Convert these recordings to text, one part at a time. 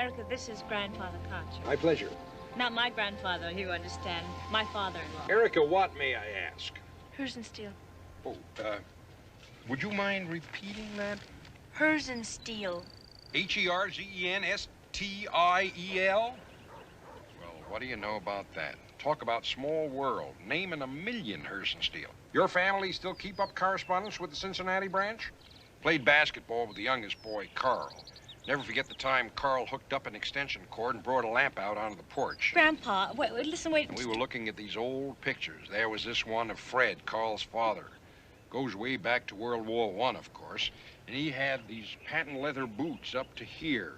Erica, this is Grandfather Kotch. My pleasure. Not my grandfather, you understand. My father-in-law. Erica, what may I ask? Hers and steel. Oh, would you mind repeating that? Hers and steel. H-E-R-Z-E-N-S-T-I-E-L? Well, what do you know about that? Talk about small world. Naming a million Hersensteel. Your family still keep up correspondence with the Cincinnati branch? Played basketball with the youngest boy, Carl. Never forget the time Carl hooked up an extension cord and brought a lamp out onto the porch. Grandpa, wait, listen, wait. And we were looking at these old pictures. There was this one of Fred, Carl's father. Goes way back to World War I, of course. And he had these patent leather boots up to here.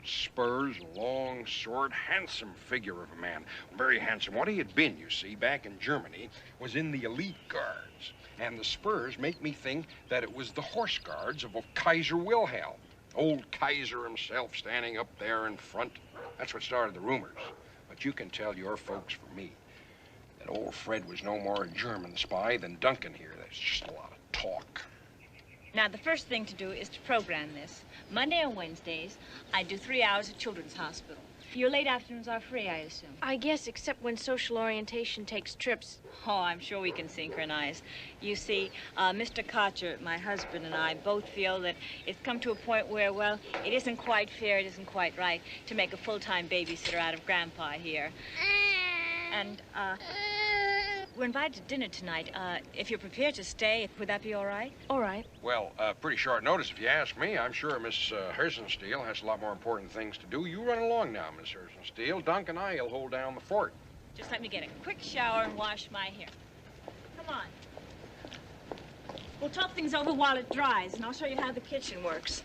The spurs, long sword, handsome figure of a man. Very handsome. What he had been, you see, back in Germany, was in the elite guards. And the spurs make me think that it was the horse guards of Kaiser Wilhelm. Old Kaiser himself standing up there in front. That's what started the rumors. But you can tell your folks from me that old Fred was no more a German spy than Duncan here. There's just a lot of talk. Now, the first thing to do is to program this. Monday and Wednesdays, I do 3 hours at Children's Hospital. Your late afternoons are free, I assume. I guess, except when social orientation takes trips. Oh, I'm sure we can synchronize. You see, Mr. Kotcher, my husband, and I both feel that it's come to a point where, well, it isn't quite fair, it isn't quite right to make a full-time babysitter out of Grandpa here. And, we're invited to dinner tonight. If you're prepared to stay, would that be all right? All right. Well, pretty short notice, if you ask me. I'm sure Miss Hersensteel has a lot more important things to do. You run along now, Miss Hersensteel. Dunk and I'll hold down the fort. Just let me get a quick shower and wash my hair. Come on. We'll talk things over while it dries, and I'll show you how the kitchen works.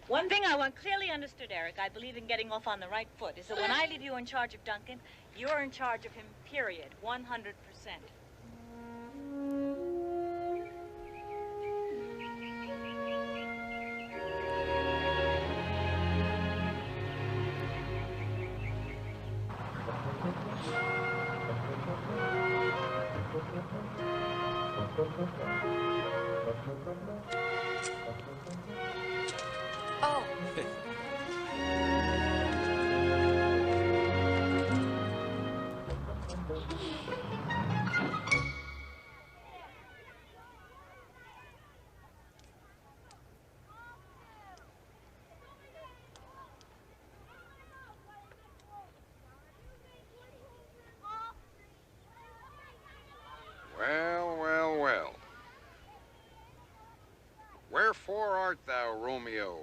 One thing I want clearly understood, Eric, I believe in getting off on the right foot, is that when I leave you in charge of Duncan, you're in charge of him, period, 100%. Oh. Well, well, well. Wherefore art thou, Romeo?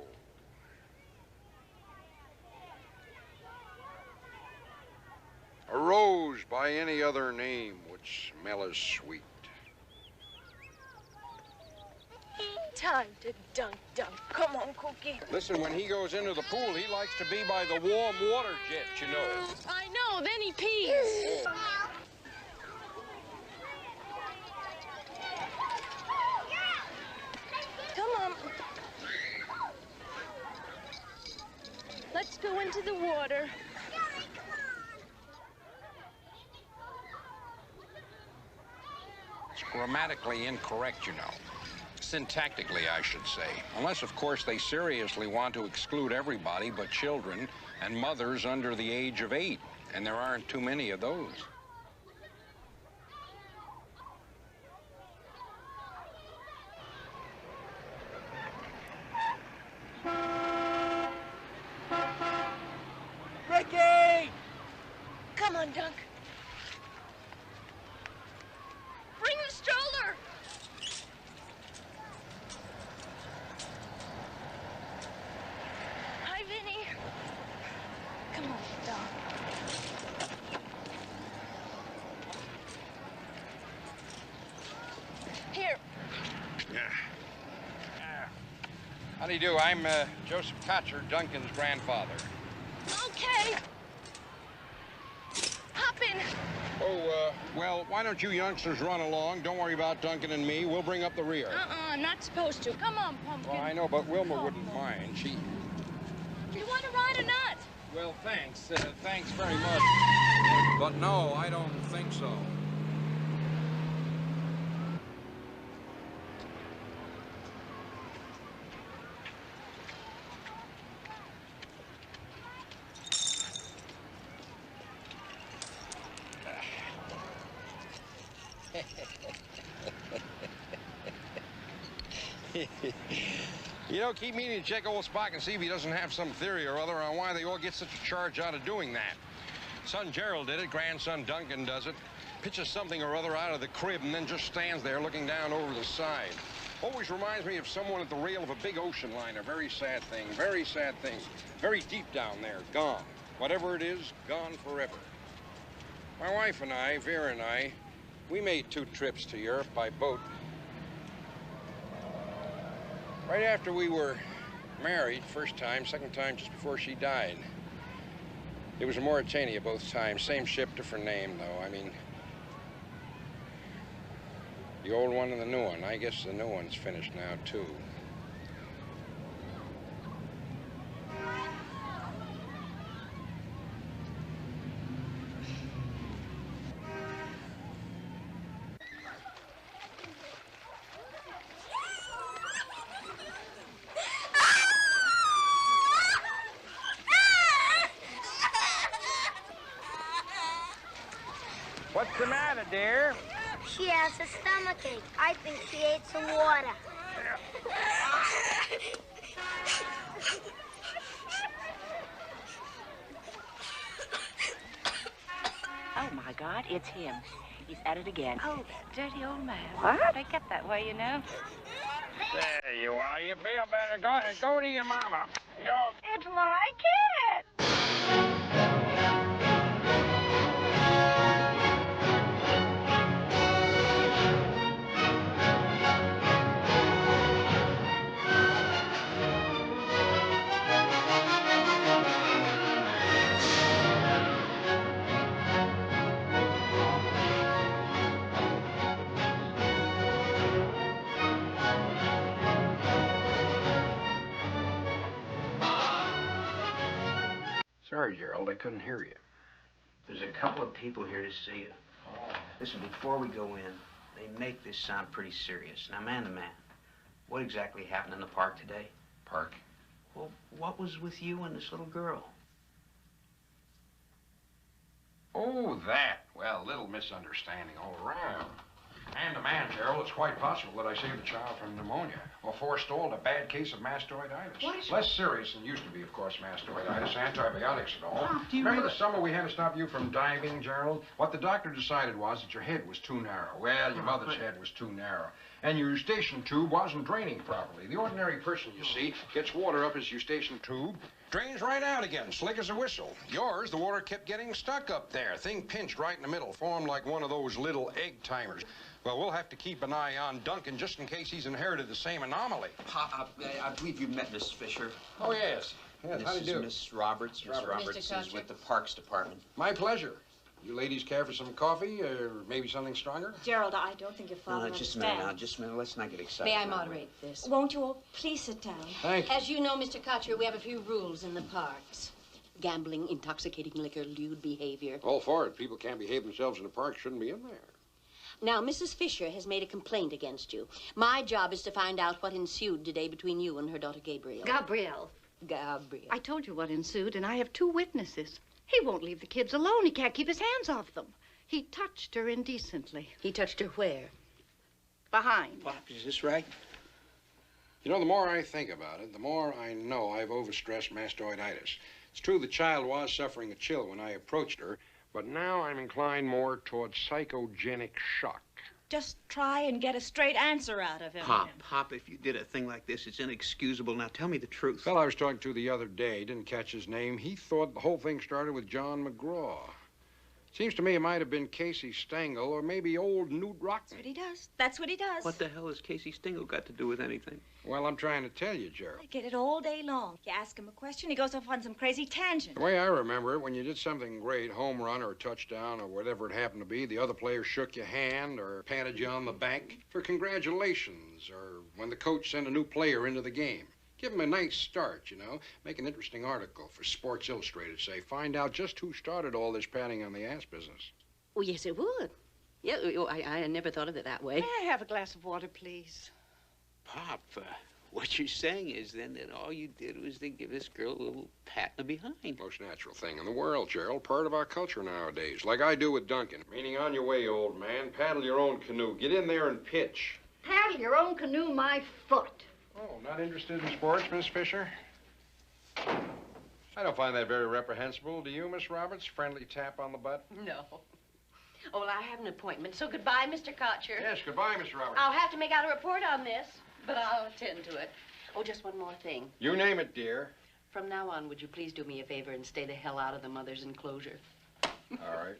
A rose by any other name would smell as sweet. Time to dunk. Come on, Cookie. Listen, when he goes into the pool, he likes to be by the warm water jet, you know. I know, then he pees. Come on. Let's go into the water. It's grammatically incorrect, you know. Syntactically, I should say. Unless, of course, they seriously want to exclude everybody but children and mothers under the age of 8. And there aren't too many of those. Ricky! Come on, Dunk. Bring the stroller. Hi, Vinny. Come on, Dunk. Here. How do you do? I'm Joseph Kotcher, Duncan's grandfather. Okay. Hop in. Oh, well, why don't you youngsters run along? Don't worry about Duncan and me. We'll bring up the rear. I'm not supposed to. Come on, Pumpkin. Well, I know, but Wilma wouldn't mind. She... You want to ride or not? Well, thanks. Thanks very much. But no, I don't think so. You know, keep meaning to check old Spock and see if he doesn't have some theory or other on why they all get such a charge out of doing that. Son Gerald did it, grandson Duncan does it. Pitches something or other out of the crib and then just stands there looking down over the side. Always reminds me of someone at the rail of a big ocean liner. Very sad thing, very sad thing. Very deep down there, gone. Whatever it is, gone forever. My wife and I, Vera and I, we made 2 trips to Europe by boat. Right after we were married, first time, second time just before she died. It was in Mauritania both times. Same ship, different name, though. I mean, the old one and the new one. I guess the new one's finished now, too. What's the matter, dear? She has a stomachache. I think she ate some water. Oh, my God, it's him. He's at it again. Oh, that dirty old man. What? They get that way, you know. There you are. You feel better. Go to your mama. It's my cat. Sorry, Gerald, I couldn't hear you. There's a couple of people here to see you. Listen, before we go in, they make this sound pretty serious. Now, man to man, what exactly happened in the park today? Park? Well, what was with you and this little girl? Oh, that. Well, little misunderstanding all around. And a man, Gerald, it's quite possible that I saved the child from pneumonia or forestalled a bad case of mastoiditis. What is Less serious than used to be, of course, mastoiditis, antibiotics and all. Pop, do you Remember really- the summer we had to stop you from diving, Gerald? What the doctor decided was that your head was too narrow. Well, your mother's head was too narrow. And your eustachian tube wasn't draining properly. The ordinary person, you see, gets water up his eustachian tube, drains right out again, slick as a whistle. Yours, the water kept getting stuck up there. Thing pinched right in the middle, formed like one of those little egg timers. Well, we'll have to keep an eye on Duncan just in case he's inherited the same anomaly. Pop, I believe you met Miss Fisher. Oh, yes. Yes, how do This you is do? Miss Roberts. Miss Roberts. Roberts Mr. is Kotcher. with the Parks Department. My pleasure. You ladies care for some coffee or maybe something stronger? Gerald, I don't think your father No, just a minute now, understands. just a minute. Let's not get excited. May I now. moderate this? Won't you all please sit down? Thank you. As you know, Mr. Kotcher, we have a few rules in the parks. Gambling, intoxicating liquor, lewd behavior. All for it. People can't behave themselves in the park, shouldn't be in there. Now, Mrs. Fisher has made a complaint against you. My job is to find out what ensued today between you and her daughter Gabriel. Gabrielle, Gabriel. I told you what ensued, and I have 2 witnesses. He won't leave the kids alone. He can't keep his hands off them. He touched her indecently. He touched her where? Behind. Pop, is this right? You know, the more I think about it, the more I know I've overstressed mastoiditis. It's true the child was suffering a chill when I approached her, but now I'm inclined more towards psychogenic shock. Just try and get a straight answer out of him. Pop, if you did a thing like this, it's inexcusable. Now, tell me the truth. The fellow I was talking to the other day, didn't catch his name. He thought the whole thing started with John McGraw. Seems to me it might have been Casey Stengel or maybe old Newt Rockne. That's what he does. That's what he does. What the hell has Casey Stengel got to do with anything? Well, I'm trying to tell you, Gerald. I get it all day long. You ask him a question, he goes off on some crazy tangent. The way I remember it, when you did something great, home run or touchdown or whatever it happened to be, the other player shook your hand or patted you on the back for congratulations, or when the coach sent a new player into the game. Give him a nice start, you know. Make an interesting article for Sports Illustrated, say. Find out just who started all this patting on the ass business. Oh, yes, it would. Yeah, I never thought of it that way. May I have a glass of water, please? Pop, what you're saying is then that all you did was to give this girl a little pat in the behind. Most natural thing in the world, Gerald. Part of our culture nowadays. Like I do with Duncan. Meaning on your way, old man. Paddle your own canoe. Get in there and pitch. Pat paddle your own canoe, my foot. Oh, not interested in sports, Miss Fisher? I don't find that very reprehensible. Do you, Miss Roberts? Friendly tap on the butt? No. Oh, well, I have an appointment, so goodbye, Mr. Kotcher. Yes, goodbye, Miss Roberts. I'll have to make out a report on this, but I'll attend to it. Oh, just one more thing. You name it, dear. From now on, would you please do me a favor and stay the hell out of the mother's enclosure? All right.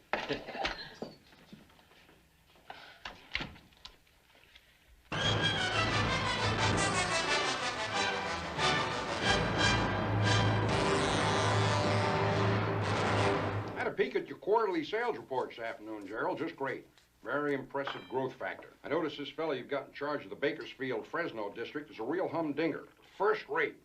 Had a peek at your quarterly sales report this afternoon, Gerald. Just great. Very impressive growth factor. I noticed this fellow you've got in charge of the Bakersfield, Fresno district is a real humdinger. First rate.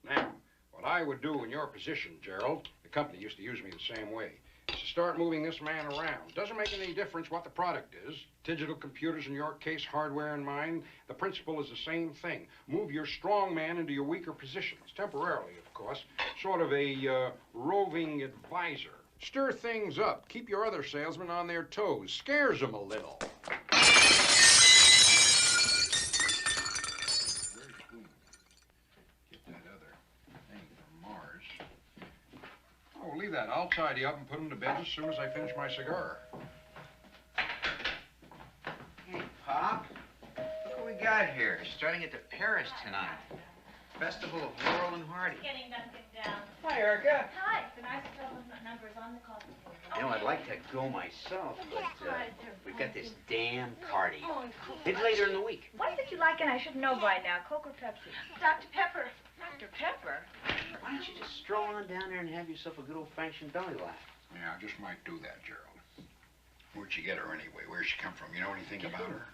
Now, what I would do in your position, Gerald, the company used to use me the same way, is to start moving this man around. Doesn't make any difference what the product is. Digital computers in your case, hardware in mine. The principle is the same thing. Move your strong man into your weaker positions. Temporarily, of course. Sort of a roving advisor. Stir things up. Keep your other salesmen on their toes. Scares them a little. Very clean. Get that other thing from Mars. Oh, we'll leave that. I'll tidy up and put them to bed as soon as I finish my cigar. Hey, Pop. Look what we got here. Starting at the Paris tonight. Festival of Laurel and Hardy. Getting Duncan down. Hi, Erica. Hi. The nice telephone number is on the coffee table. You know, I'd like to go myself, but we've got this damn party. Maybe later in the week. What did you like? And I should know by now. Coke or Pepsi? Dr. Pepper. Dr. Pepper? Why don't you just stroll on down there and have yourself a good old-fashioned belly laugh? Yeah, I just might do that, Gerald. Where'd she get her anyway? Where'd she come from? You know anything about her?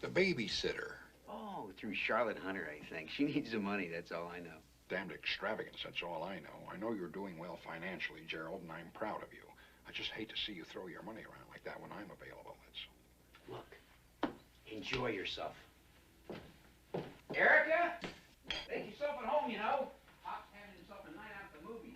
The babysitter. Oh, through Charlotte Hunter, I think. She needs the money, that's all I know. Damned extravagance, that's all I know. I know you're doing well financially, Gerald, and I'm proud of you. I just hate to see you throw your money around like that when I'm available, that's all. Look, enjoy yourself. Erica, make yourself at home, you know. Pop's having himself a night out at the movies.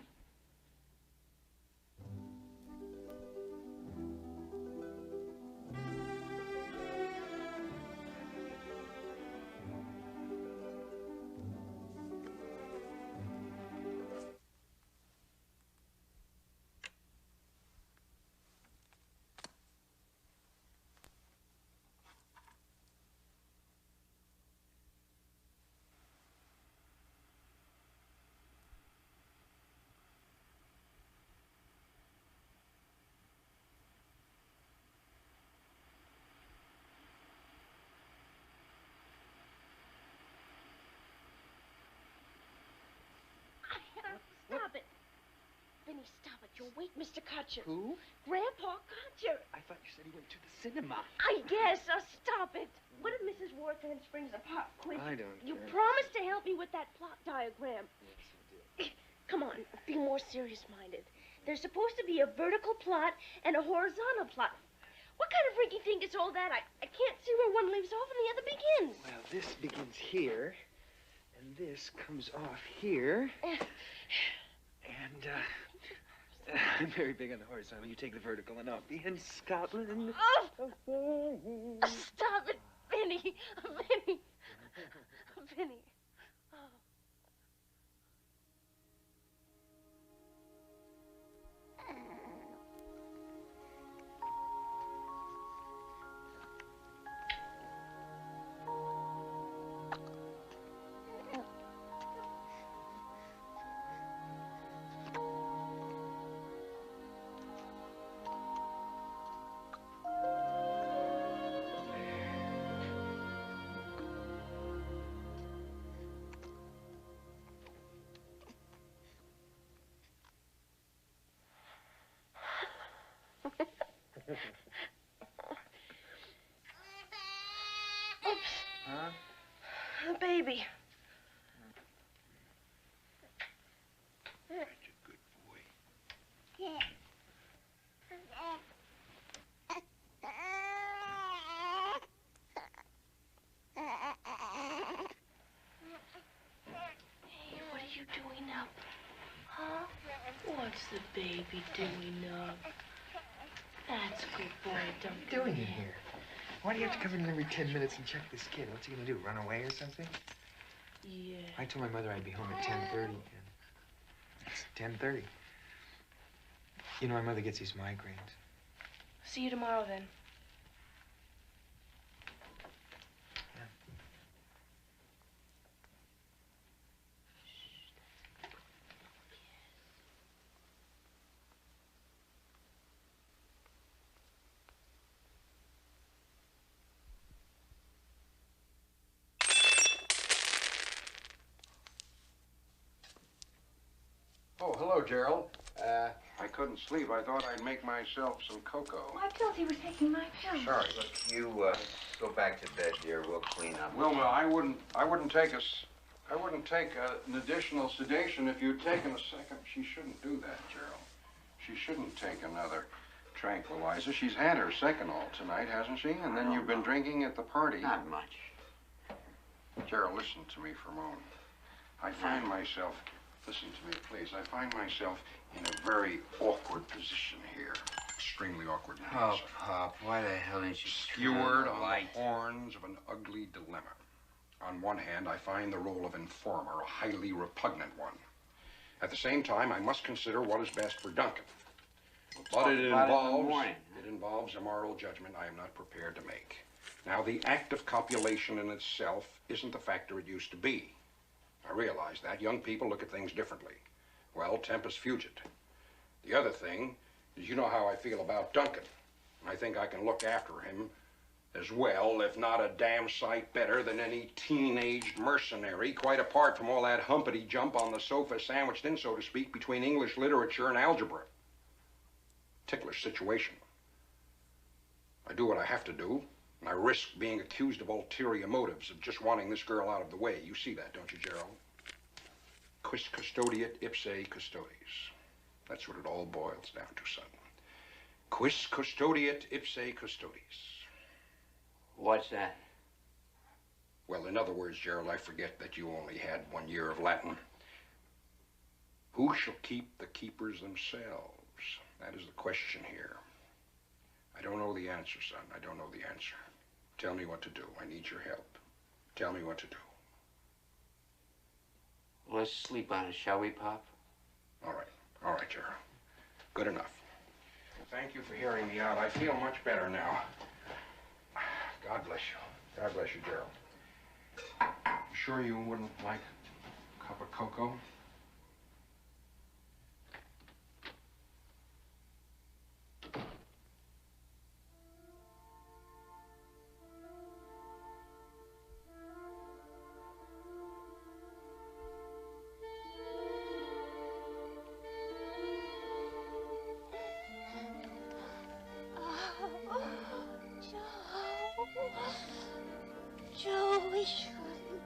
Stop it. Benny, stop it. You'll wake Mr. Kotcher. Who? Grandpa Kotcher. I thought you said he went to the cinema. I guess. Stop it. What if Mrs. Warthand springs apart quick? I don't You care. promised to help me with that plot diagram. Yes, I did. Come on, be more serious-minded. There's supposed to be a vertical plot and a horizontal plot. What kind of freaky thing is all that? I can't see where one leaves off and the other begins. Well, this begins here, and this comes off here. And, I'm very big on the horizontal. You take the vertical, and I'll be in Scotland. Oh! Stop it, Benny. Benny. Benny. Oh. Oops. Huh? The baby. Such a good boy. Hey, what are you doing up? Huh? What's the baby doing up? That's a good boy, Duncan. What are you doing in here? Why do you have to come in every 10 minutes and check this kid? What's he gonna do, run away or something? Yeah. I told my mother I'd be home at 10:30, and it's 10:30. You know, my mother gets these migraines. See you tomorrow, then. Oh, hello, Gerald. I couldn't sleep. I thought I'd make myself some cocoa. My pills, he was taking my pills. Sorry. Look, you go back to bed, dear. We'll clean up. Wilma, I wouldn't take an additional sedation if you'd taken a second. She shouldn't do that, Gerald. She shouldn't take another tranquilizer. She's had her second all tonight, hasn't she? And then you've been drinking at the party. Not much. Gerald, listen to me for a moment. I find myself, listen to me, please. I find myself in a very awkward position here. Extremely awkward. Oh, Pop, why the hell didn't you Skewered on light? the horns of an ugly dilemma. On one hand, I find the role of informer a highly repugnant one. At the same time, I must consider what is best for Duncan. But it involves a moral judgment I am not prepared to make. Now, the act of copulation in itself isn't the factor it used to be. I realize that. Young people look at things differently. Well, tempus fugit. The other thing is, you know how I feel about Duncan. I think I can look after him as well, if not a damn sight better than any teenaged mercenary, quite apart from all that humpity jump on the sofa sandwiched in, so to speak, between English literature and algebra. Ticklish situation. I do what I have to do, and I risk being accused of ulterior motives, of just wanting this girl out of the way. You see that, don't you, Gerald? Quis custodiet ipse custodies. That's what it all boils down to, son. Quis custodiet ipse custodies. What's that? Well, in other words, Gerald, I forget that you only had 1 year of Latin. Who shall keep the keepers themselves? That is the question here. I don't know the answer, son. I don't know the answer. Tell me what to do. I need your help. Tell me what to do. Let's sleep on it, shall we, Pop? All right, Gerald. Good enough. Thank you for hearing me out. I feel much better now. God bless you. God bless you, Gerald. You sure you wouldn't like a cup of cocoa? Joe, we shouldn't.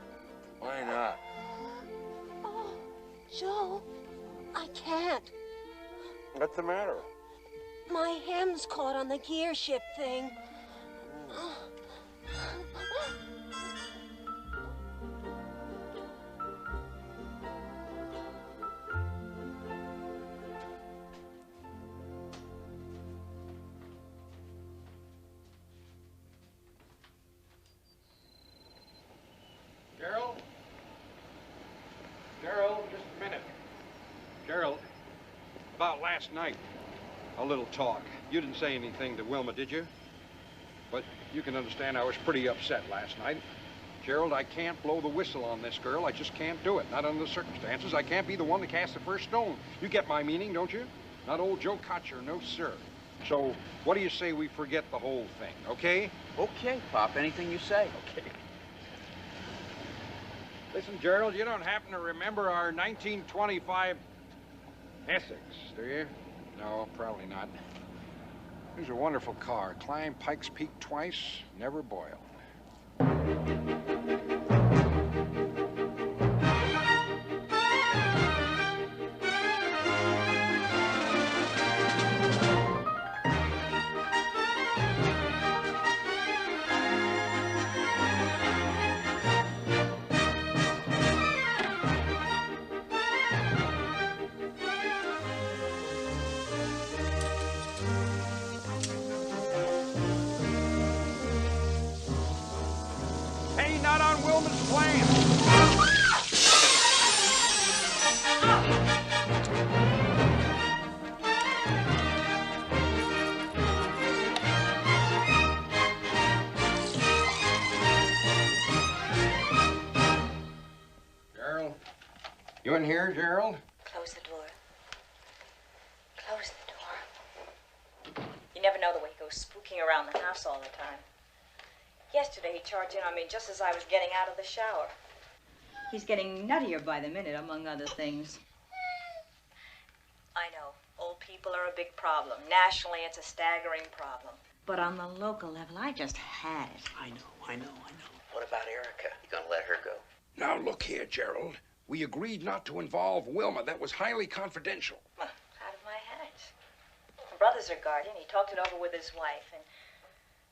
Why not? Oh, Joe, I can't. What's the matter? My hem's caught on the gear shift thing. Gerald, just a minute. Gerald, about last night, a little talk. You didn't say anything to Wilma, did you? But you can understand I was pretty upset last night. Gerald, I can't blow the whistle on this girl. I just can't do it. Not under the circumstances. I can't be the one to cast the first stone. You get my meaning, don't you? Not old Joe Kotcher, no sir. So, what do you say we forget the whole thing, okay? Okay, Pop. Anything you say. Okay. Listen, Gerald, you don't happen to remember our 1925 Essex, do you? No, probably not. It was a wonderful car. Climbed Pikes Peak twice, never boiled. not on Wilma's plan. Gerald? You in here, Gerald? Close the door. Close the door. You never know the way he goes spooking around the house all the time. Yesterday he charged in on me just as I was getting out of the shower. He's getting nuttier by the minute, among other things. I know, old people are a big problem. Nationally, it's a staggering problem. But on the local level, I just had it. I know. What about Erica? You gonna let her go? Now, look here, Gerald. We agreed not to involve Wilma. That was highly confidential. Well, out of my hands. My brother's her guardian. He talked it over with his wife, and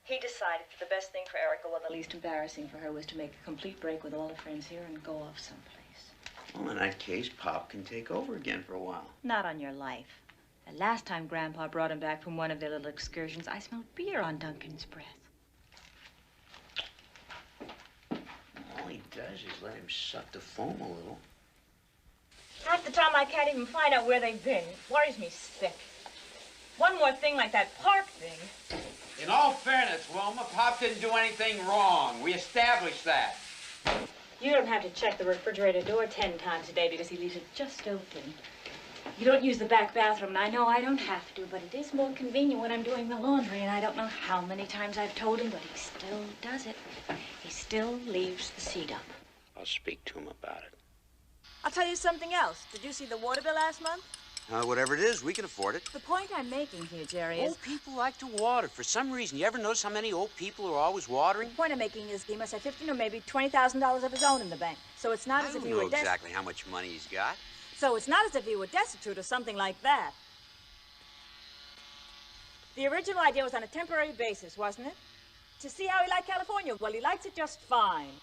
he decided that the best thing for Erica, well, the least embarrassing for her, was to make a complete break with all her friends here and go off someplace. Well, in that case, Pop can take over again for a while. Not on your life. The last time Grandpa brought him back from one of their little excursions, I smelled beer on Duncan's breath. All he does is let him suck the foam a little. Half the time I can't even find out where they've been. It worries me sick. One more thing like that park thing. In all fairness, Wilma, Pop didn't do anything wrong. We established that. You don't have to check the refrigerator door 10 times a day because he leaves it just open. You don't use the back bathroom, and I know I don't have to, but it is more convenient when I'm doing the laundry, and I don't know how many times I've told him, but he still does it. He still leaves the seat up. I'll speak to him about it. I'll tell you something else. Did you see the water bill last month? Whatever it is, we can afford it. The point I'm making here, Jerry, is... Old people like to water. For some reason, you ever notice how many old people are always watering? The point I'm making is he must have $15 or maybe $20,000 of his own in the bank. So it's not as if he were I don't know exactly how much money he's got. So it's not as if he were destitute or something like that. The original idea was on a temporary basis, wasn't it? To see how he liked California. Well, he likes it just fine.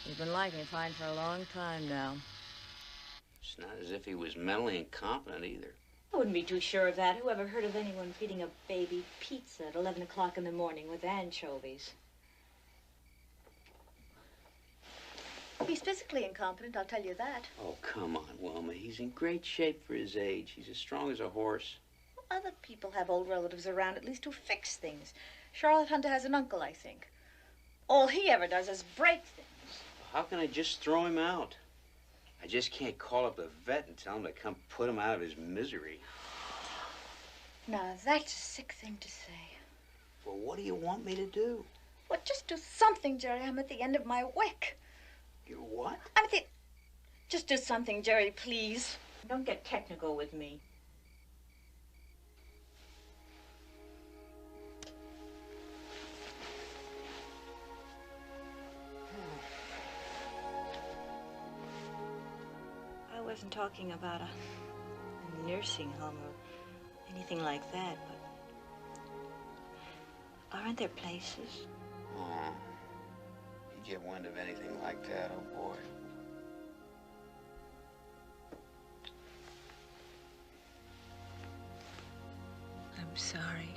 He's been liking it fine for a long time now. It's not as if he was mentally incompetent either. I wouldn't be too sure of that. Who ever heard of anyone feeding a baby pizza at 11 o'clock in the morning with anchovies? He's physically incompetent, I'll tell you that. Oh, come on, Wilma. He's in great shape for his age. He's as strong as a horse. Other people have old relatives around, at least, who fix things. Charlotte Hunter has an uncle, I think. All he ever does is break things. How can I just throw him out? I just can't call up the vet and tell him to come put him out of his misery. Now, that's a sick thing to say. Well, what do you want me to do? Well, just do something, Jerry. I'm at the end of my wick. You're what? I'm at the... Just do something, Jerry, please. Don't get technical with me. I wasn't talking about a nursing home or anything like that, but aren't there places? Oh, you get wind of anything like that, oh boy. I'm sorry.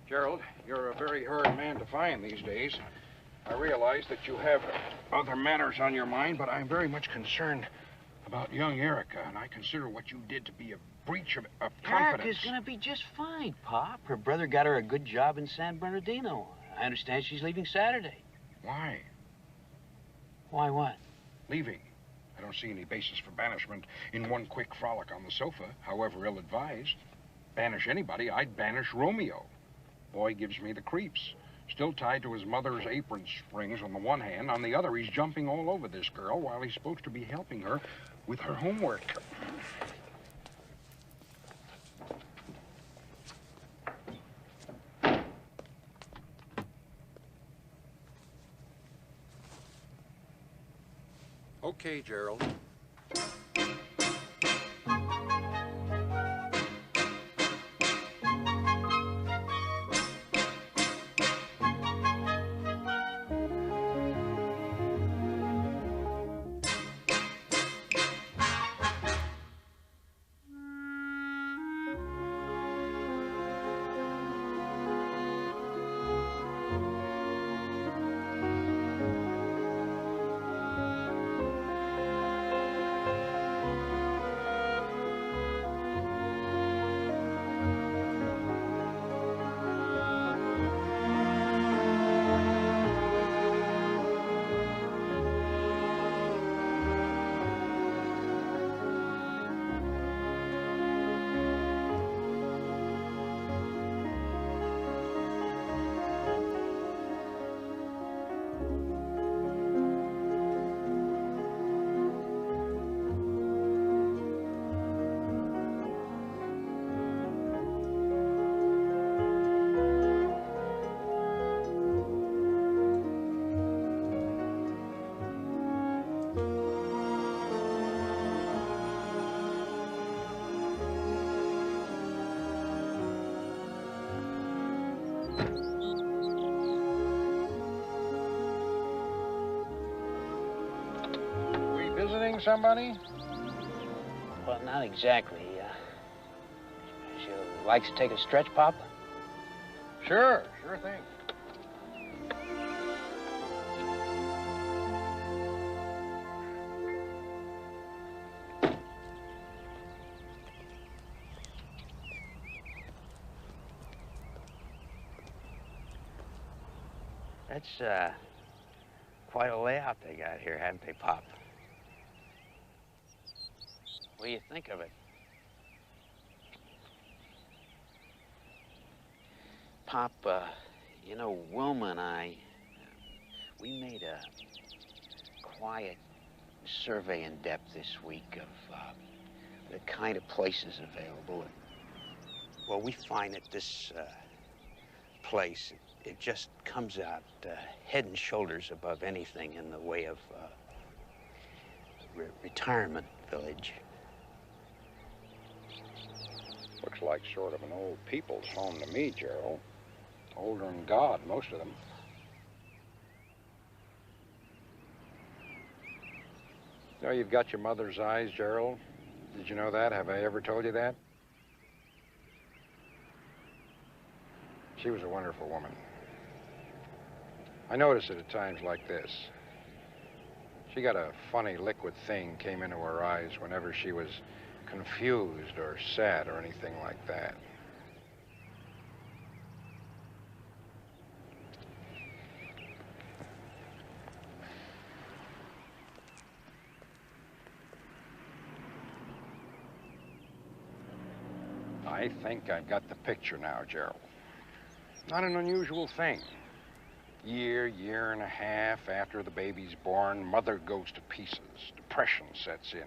Gerald, you're a very hard man to find these days. I realize that you have other matters on your mind, but I'm very much concerned about young Erica, and I consider what you did to be a breach of confidence. Erica's gonna be just fine, Pop. Her brother got her a good job in San Bernardino. I understand she's leaving Saturday. Why? Why what? Leaving. I don't see any basis for banishment in one quick frolic on the sofa, however ill-advised. Banish anybody, I'd banish Romeo. Boy gives me the creeps. Still tied to his mother's apron strings on the one hand. On the other, he's jumping all over this girl while he's supposed to be helping her with her homework. Okay, Gerald. We visiting somebody? Well, not exactly. Would you like to take a stretch, Pop? Sure thing. That's, quite a layout they got here, haven't they, Pop? What do you think of it? Pop, you know, Wilma and I, we made a quiet survey in depth this week of the kind of places available. Well, we find that this place, it just comes out head and shoulders above anything in the way of retirement village. Looks like sort of an old people's home to me, Gerald. Older than God, most of them. You know, you've got your mother's eyes, Gerald. Did you know that? Have I ever told you that? She was a wonderful woman. I notice it at times like this. She got a funny liquid thing came into her eyes whenever she was confused or sad or anything like that. I think I've got the picture now, Gerald. Not an unusual thing. Year and a half after the baby's born, mother goes to pieces. Depression sets in.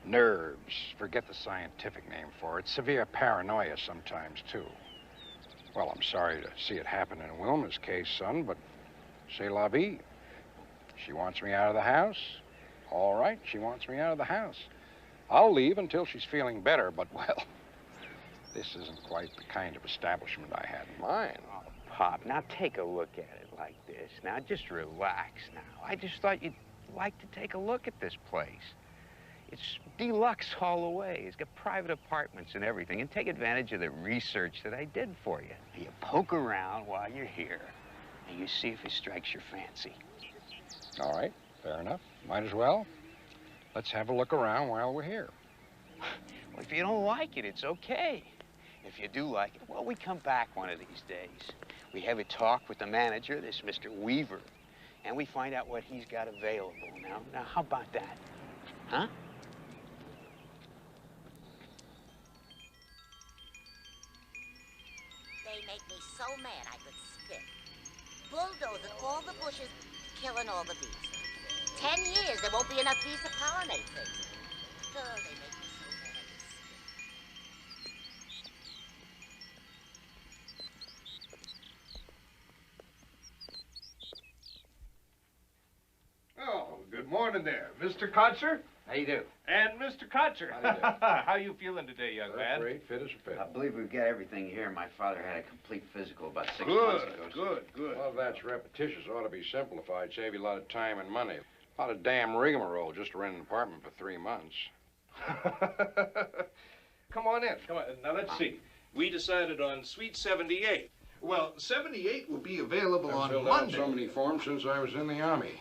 Nerves, forget the scientific name for it. Severe paranoia sometimes, too. Well, I'm sorry to see it happen in Wilma's case, son, but c'est la vie. She wants me out of the house. All right, she wants me out of the house. I'll leave until she's feeling better, but, well, this isn't quite the kind of establishment I had in mind. Oh, Pop, now take a look at it like this. Now, just relax now. I just thought you'd like to take a look at this place. It's deluxe all the way. It's got private apartments and everything. And take advantage of the research that I did for you. You poke around while you're here, and you see if it strikes your fancy. All right, fair enough. Might as well. Let's have a look around while we're here. Well, if you don't like it, it's okay. If you do like it, well, we come back one of these days. We have a talk with the manager, this Mr. Weaver, and we find out what he's got available. Now, how about that? Huh? They make me so mad I could spit. Bulldozing all the bushes, killing all the bees. 10 years, there won't be enough bees to pollinate things. Oh, they make me so mad I could spit. Oh, good morning there. Mr. Kotcher? How you do? And Mr. Kotcher. How you feeling today, young man? Great, fit as a fiddle. I believe we've got everything here. My father had a complete physical about 6 months ago. Good. Well, that's repetitious. Ought to be simplified. Save you a lot of time and money. A lot of damn rigmarole just to rent an apartment for 3 months. Come on in. Come on. Now, let's see. We decided on Suite 78. Well, 78 will be available on I've filled Monday. out so many forms since I was in the Army.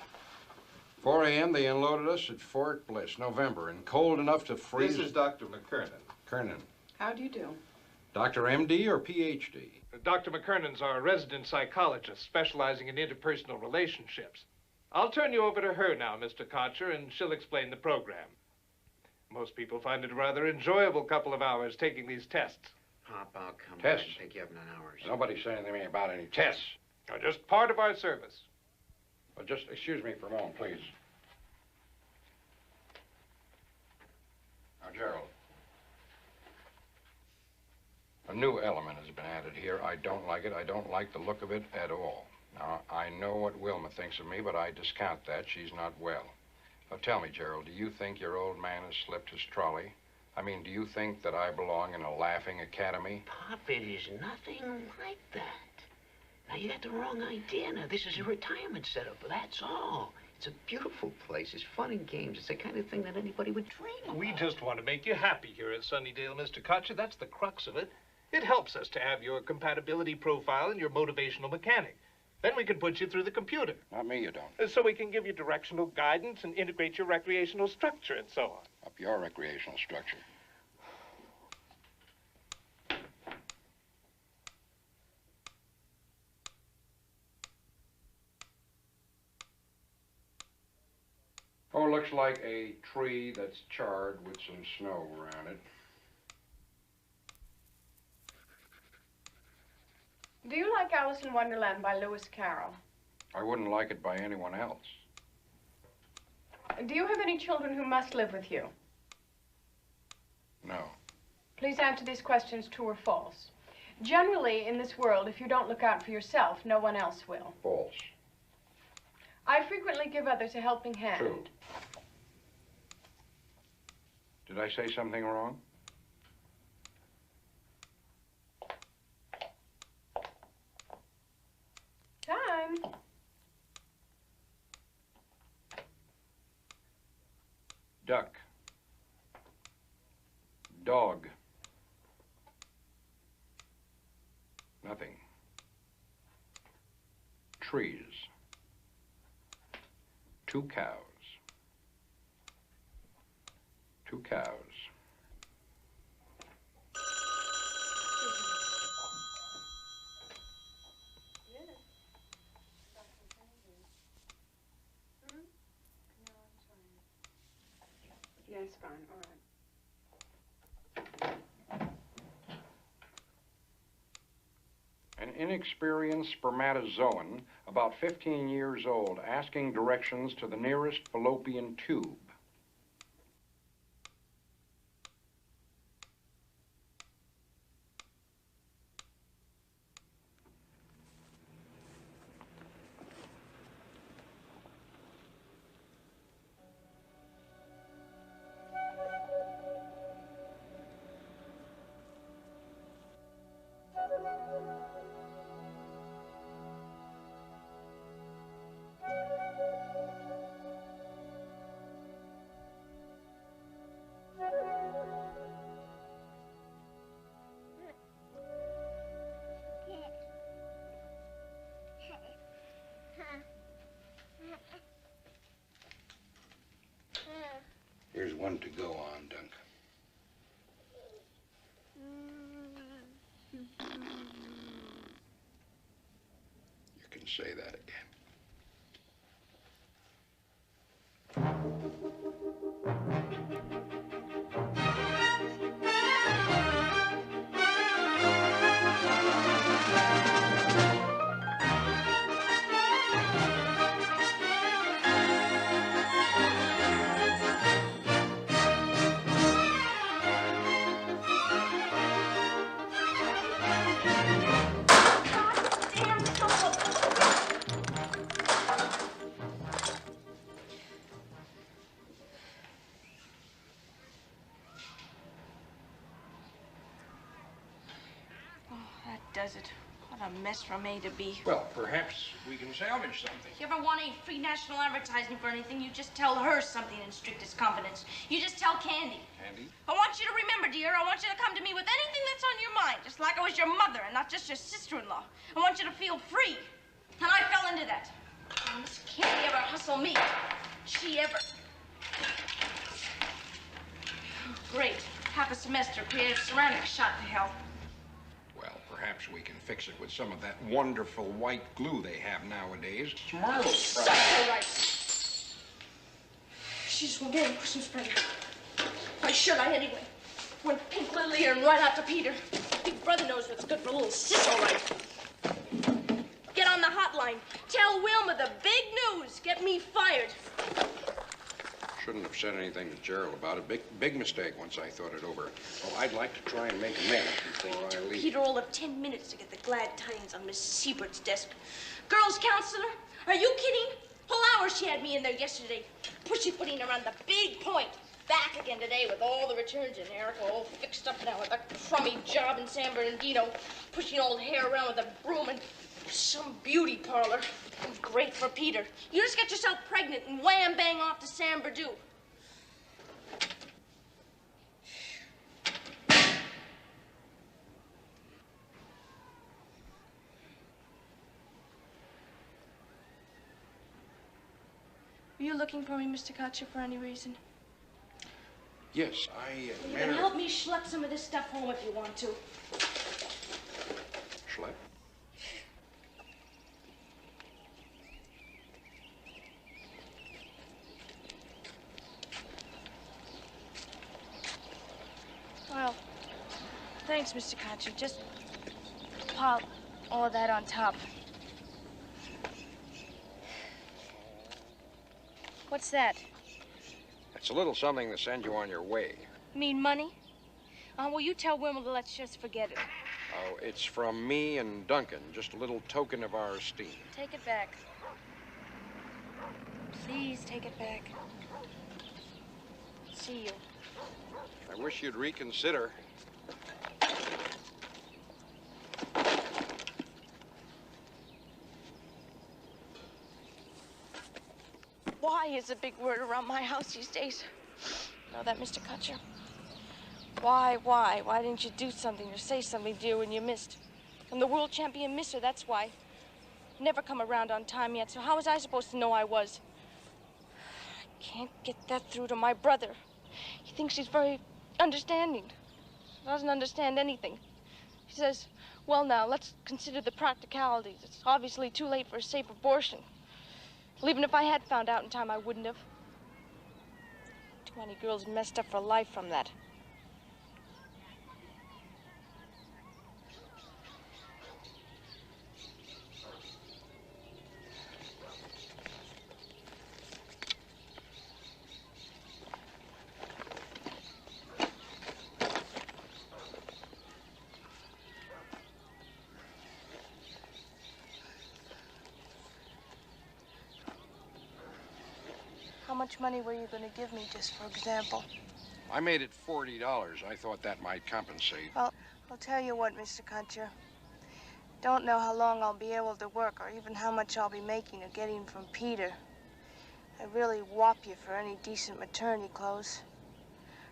4 a.m. they unloaded us at Fort Bliss, November, and cold enough to freeze. This is Dr. McKernan. Kernan. How do you do? Dr. M.D. or Ph.D.? Dr. McKernan's our resident psychologist specializing in interpersonal relationships. I'll turn you over to her now, Mr. Kotcher, and she'll explain the program. Most people find it a rather enjoyable couple of hours taking these tests. Pop, I'll come Tests? back and pick you up in an hour. Nobody said anything to me about any tests. Now, just part of our service. Well, just excuse me for a moment, please. Now, Gerald. A new element has been added here. I don't like it. I don't like the look of it at all. Now, I know what Wilma thinks of me, but I discount that. She's not well. Now, tell me, Gerald, do you think your old man has slipped his trolley? I mean, do you think that I belong in a laughing academy? Pop, it is nothing like that. Now, you got the wrong idea. Now, this is a retirement setup, that's all. It's a beautiful place. It's fun and games. It's the kind of thing that anybody would dream of. We just want to make you happy here at Sunnydale, Mr. Kotcher. That's the crux of it. It helps us to have your compatibility profile and your motivational mechanic. Then we can put you through the computer. Not me, you don't. So we can give you directional guidance and integrate your recreational structure and so on. Up your recreational structure. Oh, looks like a tree that's charred with some snow around it. Do you like Alice in Wonderland by Lewis Carroll? I wouldn't like it by anyone else. Do you have any children who must live with you? No. Please answer these questions true or false. Generally, in this world, if you don't look out for yourself, no one else will. False. I frequently give others a helping hand. True. Did I say something wrong? Time. Duck. Dog. Nothing. Trees. 2 cows. 2 cows. Yes, fine, all right. An inexperienced spermatozoan, about 15 years old, asking directions to the nearest fallopian tube. Here's one to go on, Dunk. You can say that again. Does it? What a mess from A to B. Well, perhaps we can salvage something. If you ever want any free national advertising for anything, you just tell her something in strictest confidence. You just tell Candy. Candy? I want you to remember, dear, I want you to come to me with anything that's on your mind, just like I was your mother and not just your sister-in-law. I want you to feel free. And I fell into that. And Miss Candy ever hustle me. She ever. Great. Half a semester creative ceramics shot to hell. Perhaps we can fix it with some of that wonderful white glue they have nowadays. Marble That's all right. She just won't get any Christmas present. Why should I anyway? Went pink lily and right out to Peter. Big brother knows what's good for little sis, all right. Get on the hotline. Tell Wilma the big news. Get me fired. Shouldn't have said anything to Gerald about it. Big mistake once I thought it over. Oh, I'd like to try and make amends before I leave. Peter will have 10 minutes to get the glad tidings on Miss Siebert's desk. Girls' counselor? Are you kidding? Whole hour she had me in there yesterday. Pussyfooting around the big point. back again today with all the returns in. Erica all fixed up now with a crummy job in San Bernardino, pushing old hair around with a broom and some beauty parlor. Great for Peter. You just get yourself pregnant and wham bang off to San Bernardino. Were you looking for me, Mr. Kotcher, for any reason? Yes, You can help me schlep some of this stuff home if you want to. Schlep? Well, thanks, Mr. Kotcher. Just pile all of that on top. What's that? It's a little something to send you on your way. You mean money? Well, you tell Wimble to let's just forget it. Oh, it's from me and Duncan. Just a little token of our esteem. Take it back. Please take it back. See you. I wish you'd reconsider. Why is a big word around my house these days? Know that, Mr. Kotcher? Why? Why didn't you do something or say something, dear, when you missed? I'm the world champion misser, that's why. Never come around on time yet, so how was I supposed to know I was? I can't get that through to my brother. He thinks he's very understanding. Doesn't understand anything. He says, well, now, let's consider the practicalities. It's obviously too late for a safe abortion. Well, even if I had found out in time, I wouldn't have. Too many girls messed up for life from that. How much money were you going to give me, just for example? I made it $40. I thought that might compensate. Well, I'll tell you what, Mr. Kotcher. Don't know how long I'll be able to work or even how much I'll be making or getting from Peter. I'd really whop you for any decent maternity clothes.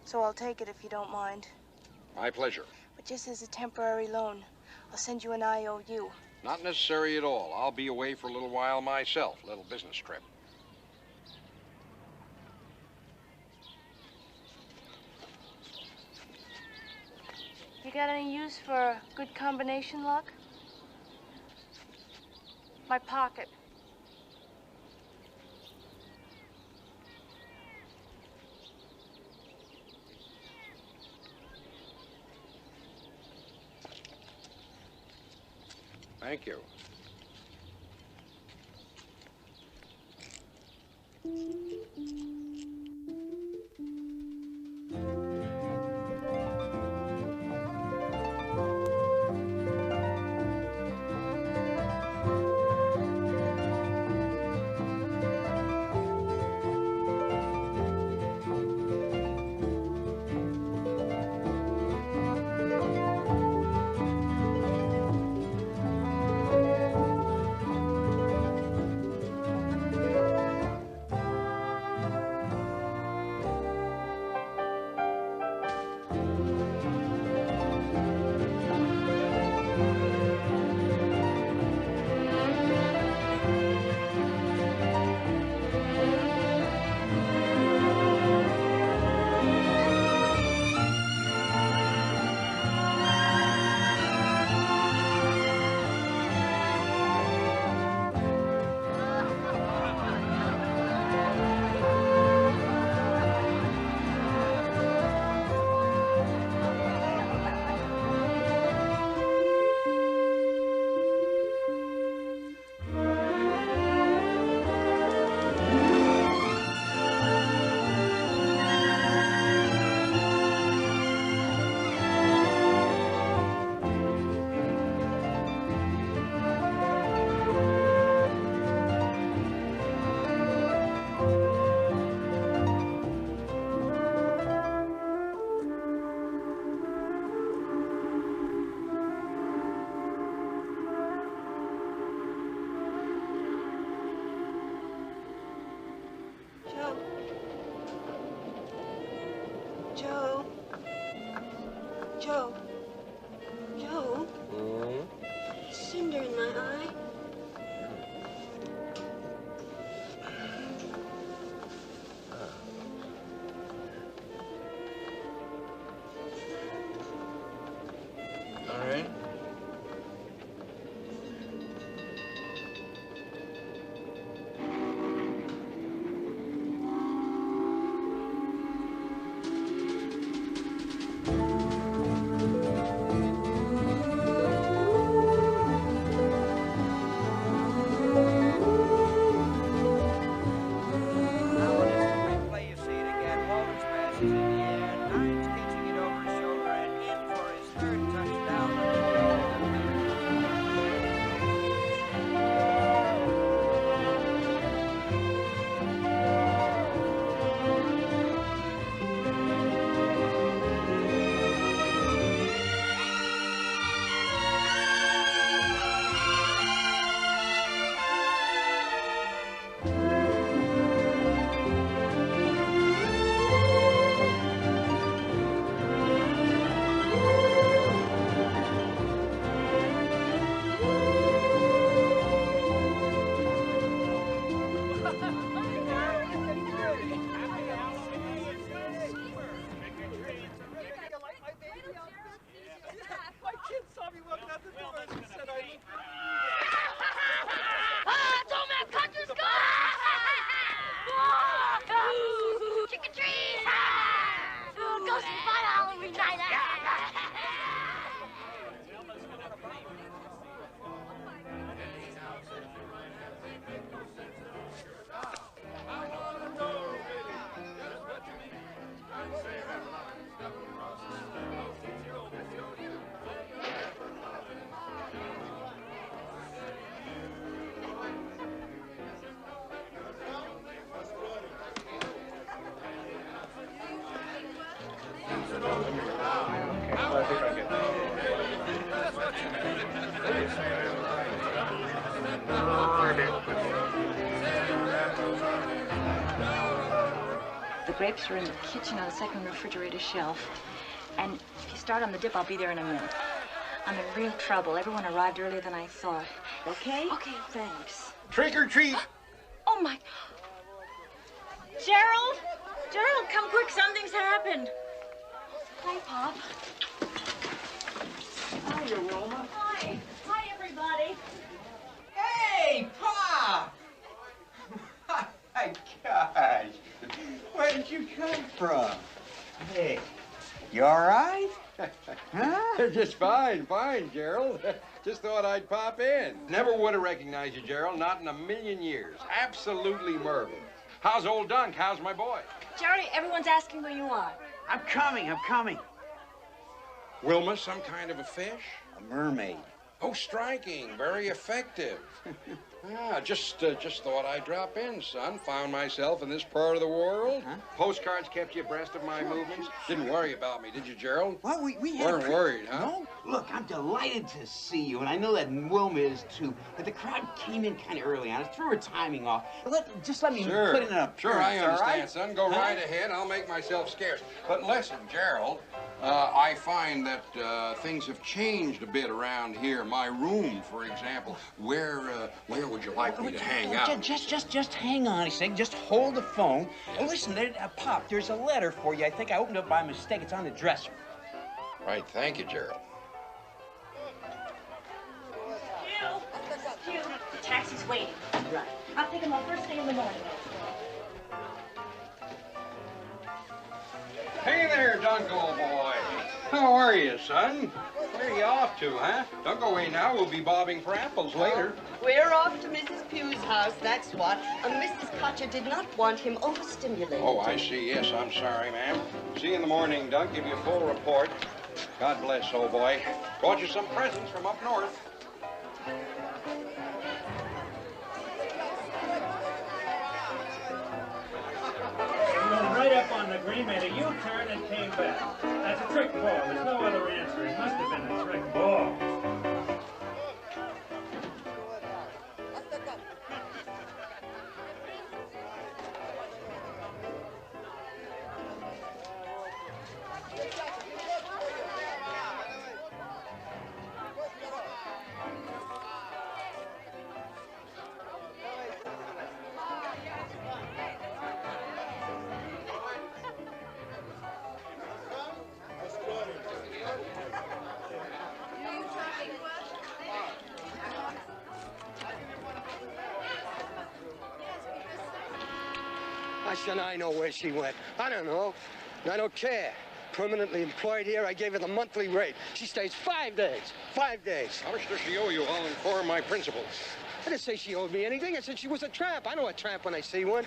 So I'll take it if you don't mind. My pleasure. But just as a temporary loan, I'll send you an IOU. Not necessary at all. I'll be away for a little while myself. A little business trip. You got any use for good combination lock? My pocket. Thank you. All right. The grapes are in the kitchen on the second refrigerator shelf. And if you start on the dip, I'll be there in a minute. I'm in real trouble. Everyone arrived earlier than I thought. Okay? Okay, thanks. Trick or treat. Oh, my... Gerald! Gerald, come quick. Something's happened. Hi, Pop. Hiya, Wilma. Hi. Hi, everybody. Hey, Pop! My gosh. Where did you come from? Hey, you all right? Huh? Just fine, Gerald. Just thought I'd pop in. Never would have recognized you, Gerald. Not in a million years. Absolutely marvelous. How's old Dunk? How's my boy? Jerry, everyone's asking where you are. I'm coming. Wilma, some kind of a fish? A mermaid. Oh, striking. Very effective. Just thought I'd drop in, son. Found myself in this part of the world. Huh? Postcards kept you abreast of my movements. Didn't worry about me, did you, Gerald? Well, we weren't worried, huh? No. Look, I'm delighted to see you, and I know that Wilma is too. But the crowd came in kind of early on us, threw her timing off. Just let me put in an appearance. Sure, I understand, all right? son. Go right ahead. I'll make myself scarce. But listen, Gerald, I find that things have changed a bit around here. My room, for example. Where would you like me to hang out? Just hang on a second. Just hold the phone. Yes. Listen, Pop, there's a letter for you. I think I opened it by mistake. It's on the dresser. Right, thank you, Gerald. Hugh, the taxi's waiting. Right. I'll take him on first thing in the morning. Hey there, Dunk, old boy. How are you, son? Where are you off to, huh? Don't go away now. We'll be bobbing for apples later. We're off to Mrs. Pugh's house, that's what. Mrs. Kotcher did not want him overstimulated. Oh, I see. Yes, I'm sorry, ma'am. See you in the morning, Dunk. Give you a full report. God bless, old boy. Brought you some presents from up north. Right up on the green, made a U-turn and came back. That's a trick ball. There's no other answer. It must have been a trick ball. How should I know where she went? I don't know. I don't care. Permanently employed here, I gave her the monthly rate. She stays 5 days. 5 daes. How much does she owe you? I'll inform my principals. I didn't say she owed me anything. I said she was a tramp. I know a tramp when I see one.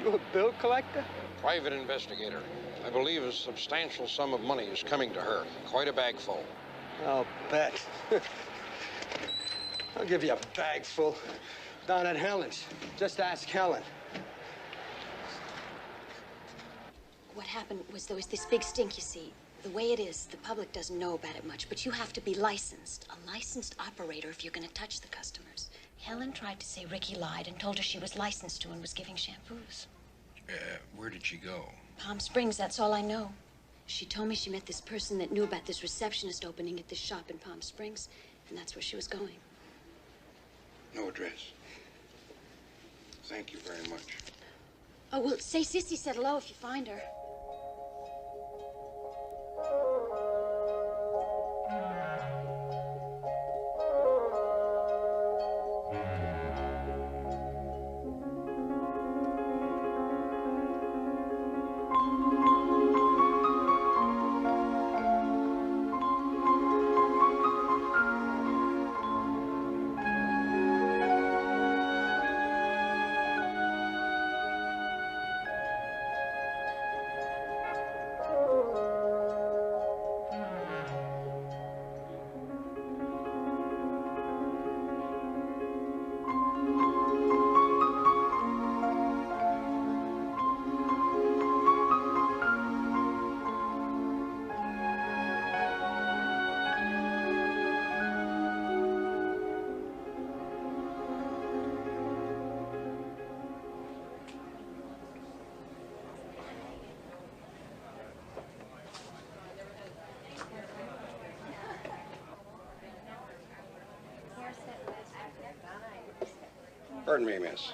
You a bill collector? Private investigator. I believe a substantial sum of money is coming to her. Quite a bag full. I'll bet. I'll give you a bag full. Down at Helen's. Just ask Helen. What happened was there was this big stink, you see. The way it is, the public doesn't know about it much, but you have to be licensed. A licensed operator if you're going to touch the customers. Helen tried to say Ricky lied and told her she was licensed to and was giving shampoos. Where did she go? Palm Springs, that's all I know. She told me she met this person that knew about this receptionist opening at this shop in Palm Springs, and that's where she was going. No address. Thank you very much. Oh, well, say Sissy said hello if you find her. Pardon me, miss.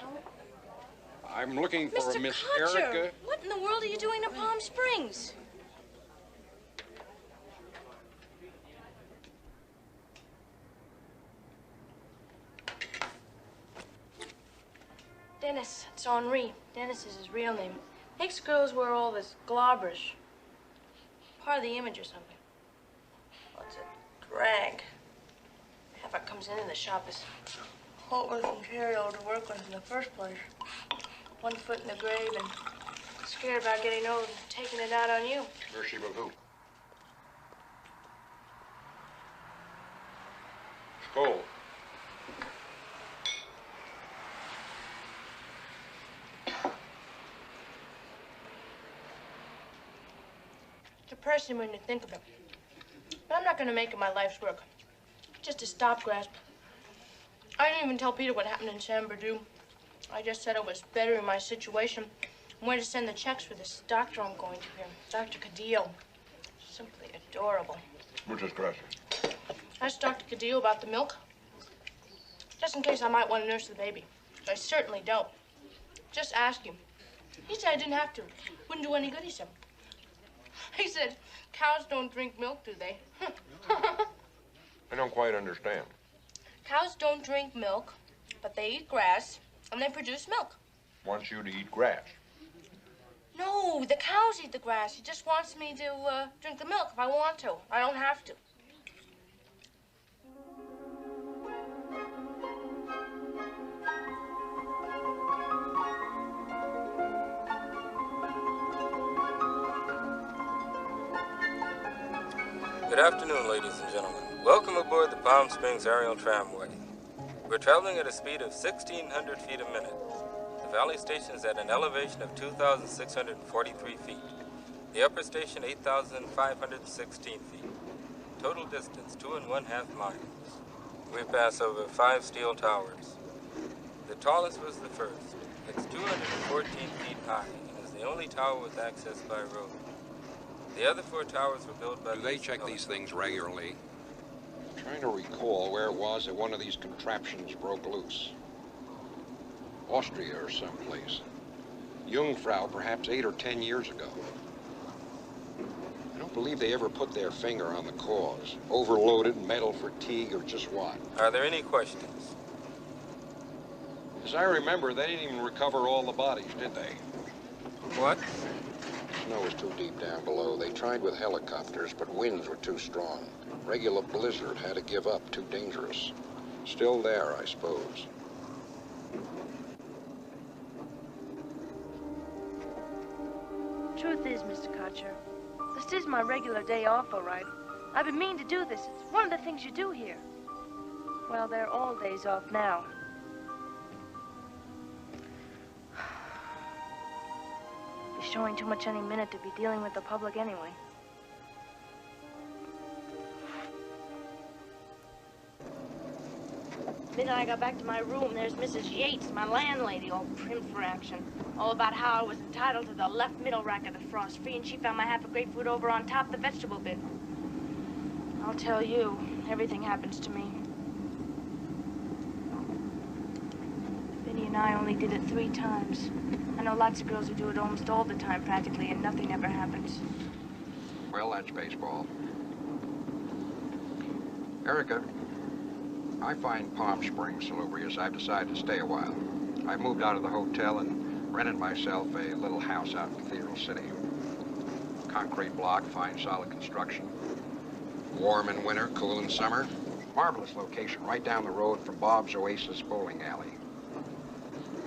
I'm looking for a Miss Kotcher, Erica. what in the world are you doing in Palm Springs? Dennis, it's Henri. Dennis is his real name. Makes girls wear all this globberish. Part of the image or something. Well, it's a drag. Half what comes into the shop is hopeless and material to work with in the first place. 1 foot in the grave and scared about getting old and taking it out on you. Mercy with who? Skull. Depressing when you think of it. But I'm not going to make it my life's work. Just a stop grasp. I didn't even tell Peter what happened in San Bernardino. I just said it was better in my situation and where to send the checks for this doctor I'm going to here, Dr. Cadillo. Simply adorable. Muchas gracias. I asked Dr. Cadillo about the milk, just in case I might want to nurse the baby. I certainly don't. Just ask him. He said I didn't have to. Wouldn't do any good, he said. He said, cows don't drink milk, do they? I don't quite understand. Cows don't drink milk, but they eat grass, and they produce milk. Wants you to eat grass. No, the cows eat the grass. He just wants me to drink the milk if I want to. I don't have to. Good afternoon, ladies and gentlemen. Welcome aboard the Palm Springs Aerial Tramway. We're traveling at a speed of 1,600 feet a minute. The valley station is at an elevation of 2,643 feet. The upper station, 8,516 feet. Total distance, 2½ miles. We pass over 5 steel towers. The tallest was the first. It's 214 feet high and is the only tower with access by road. The other 4 towers were built by... Do they check these things regularly? I'm trying to recall where it was that one of these contraptions broke loose. Austria or someplace. Jungfrau, perhaps 8 or 10 years ago. I don't believe they ever put their finger on the cause. Overloaded, metal fatigue, or just what. Are there any questions? As I remember, they didn't even recover all the bodies, did they? What? Snow was too deep down below. They tried with helicopters, but winds were too strong. Regular blizzard, had to give up, too dangerous. Still there, I suppose. Truth is, Mr. Kotcher, this is my regular day off, all right. I've been meaning to do this. It's one of the things you do here. Well, they're all days off now. Be showing too much any minute to be dealing with the public anyway. The minute I got back to my room, there's Mrs. Yates, my landlady, all prim for action. All about how I was entitled to the left middle rack of the frost free, and she found my half a grapefruit over on top of the vegetable bin. I'll tell you, everything happens to me. Vinny and I only did it 3 times. I know lots of girls who do it almost all the time, practically, and nothing ever happens. Well, that's baseball. Erica, I find Palm Springs salubrious. I've decided to stay a while. I've moved out of the hotel and rented myself a little house out in Cathedral City. Concrete block, fine solid construction. Warm in winter, cool in summer. Marvelous location, right down the road from Bob's Oasis bowling alley.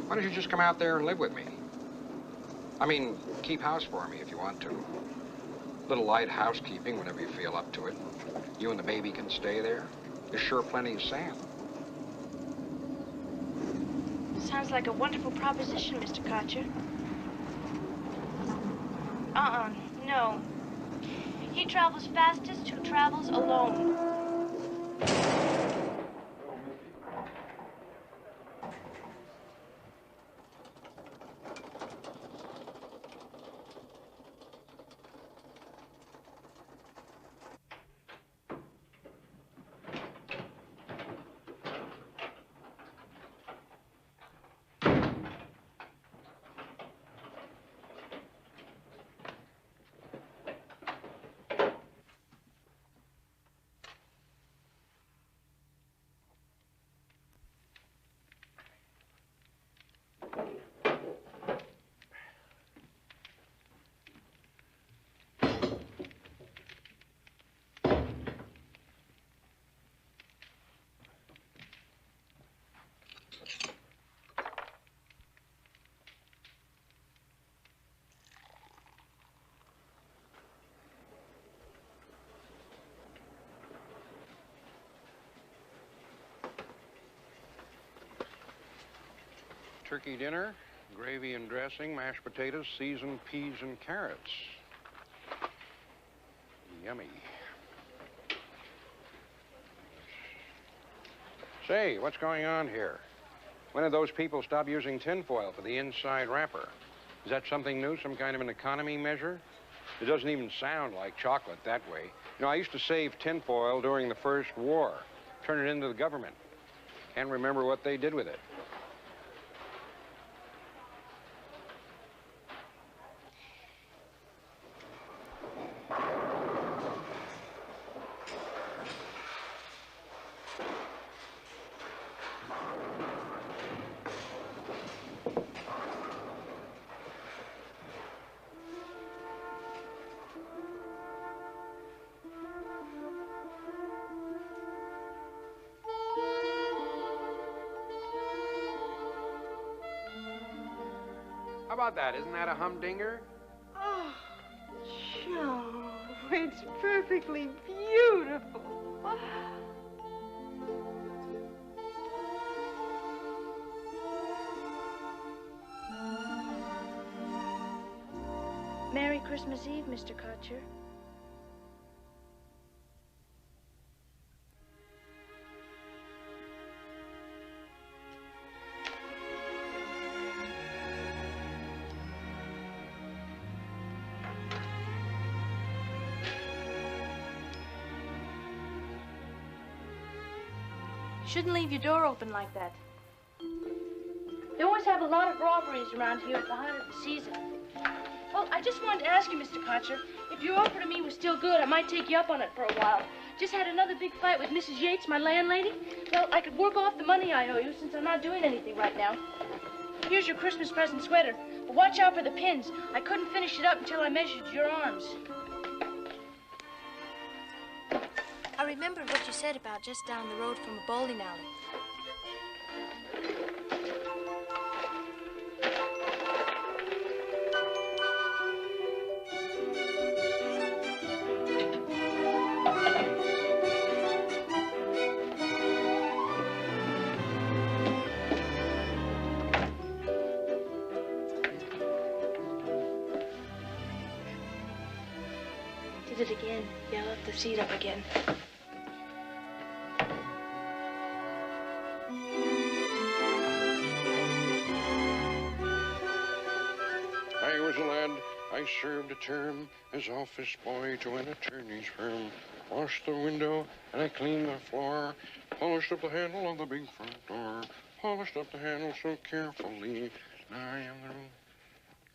Why don't you just come out there and live with me? I mean, keep house for me if you want to. Little light housekeeping whenever you feel up to it. You and the baby can stay there. There's sure plenty of sand. Sounds like a wonderful proposition, Mr. Kotcher. No. He travels fastest who travels alone. Turkey dinner, gravy and dressing, mashed potatoes, seasoned peas and carrots. Yummy. Say, what's going on here? When did those people stop using tinfoil for the inside wrapper? Is that something new, some kind of an economy measure? It doesn't even sound like chocolate that way. You know, I used to save tinfoil during the First War, turn it into the government. Can't remember what they did with it. How about that? Isn't that a humdinger? Oh, Joe, it's perfectly beautiful. Merry Christmas Eve, Mr. Kotcher. Shouldn't leave your door open like that. They always have a lot of robberies around here at the height of the season. Well, I just wanted to ask you, Mr. Kotcher, if your offer to me was still good, I might take you up on it for a while. Just had another big fight with Mrs. Yates, my landlady. Well, I could work off the money I owe you since I'm not doing anything right now. Here's your Christmas present sweater. But watch out for the pins. I couldn't finish it up until I measured your arms. I remembered what you said about just down the road from a bowling alley. Did it again. Yeah, left the seat up again. I was a lad, I served a term as office boy to an attorney's firm. Washed the window and I cleaned the floor. Polished up the handle of the big front door. Polished up the handle so carefully. Now I am the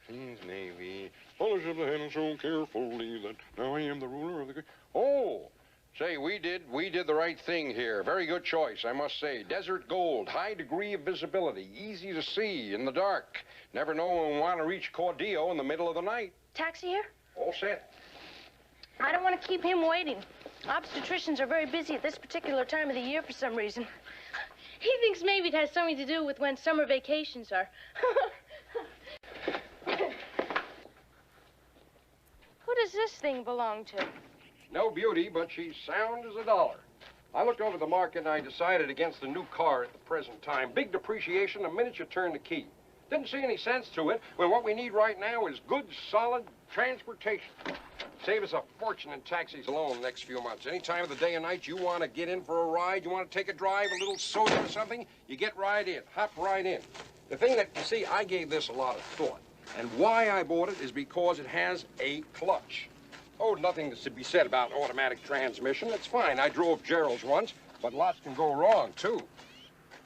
Queen's Navy. Polished up the handle so carefully that now I am the ruler of the... Oh! Say, we did the right thing here. Very good choice, I must say. Desert gold, high degree of visibility, easy to see in the dark. Never know when we want to reach Cordillo in the middle of the night. Taxi here? All set. I don't want to keep him waiting. Obstetricians are very busy at this particular time of the year for some reason. He thinks maybe it has something to do with when summer vacations are. Who does this thing belong to? No beauty, but she's sound as a dollar. I looked over the market and I decided against the new car at the present time. Big depreciation the minute you turn the key. Didn't see any sense to it when what we need right now is good, solid transportation. Save us a fortune in taxis alone the next few months. Any time of the day or night you want to get in for a ride, you want to take a drive, a little soda or something, you get right in, hop right in. The thing that, you see, I gave this a lot of thought. And why I bought it is because it has a clutch. Oh, nothing to be said about automatic transmission. It's fine. I drove Gerald's once, but lots can go wrong, too.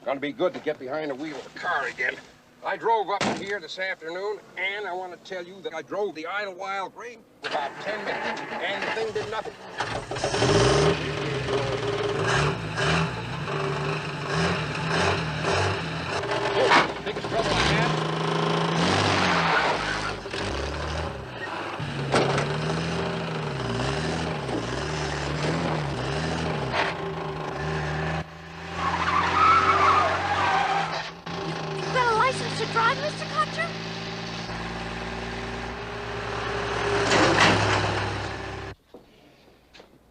Gonna be good to get behind the wheel of a car again. I drove up here this afternoon, and I want to tell you that I drove the Idlewild Grade for about 10 minutes, and the thing did nothing. Oh, biggest trouble I had. To drive, Mr. Kotcher?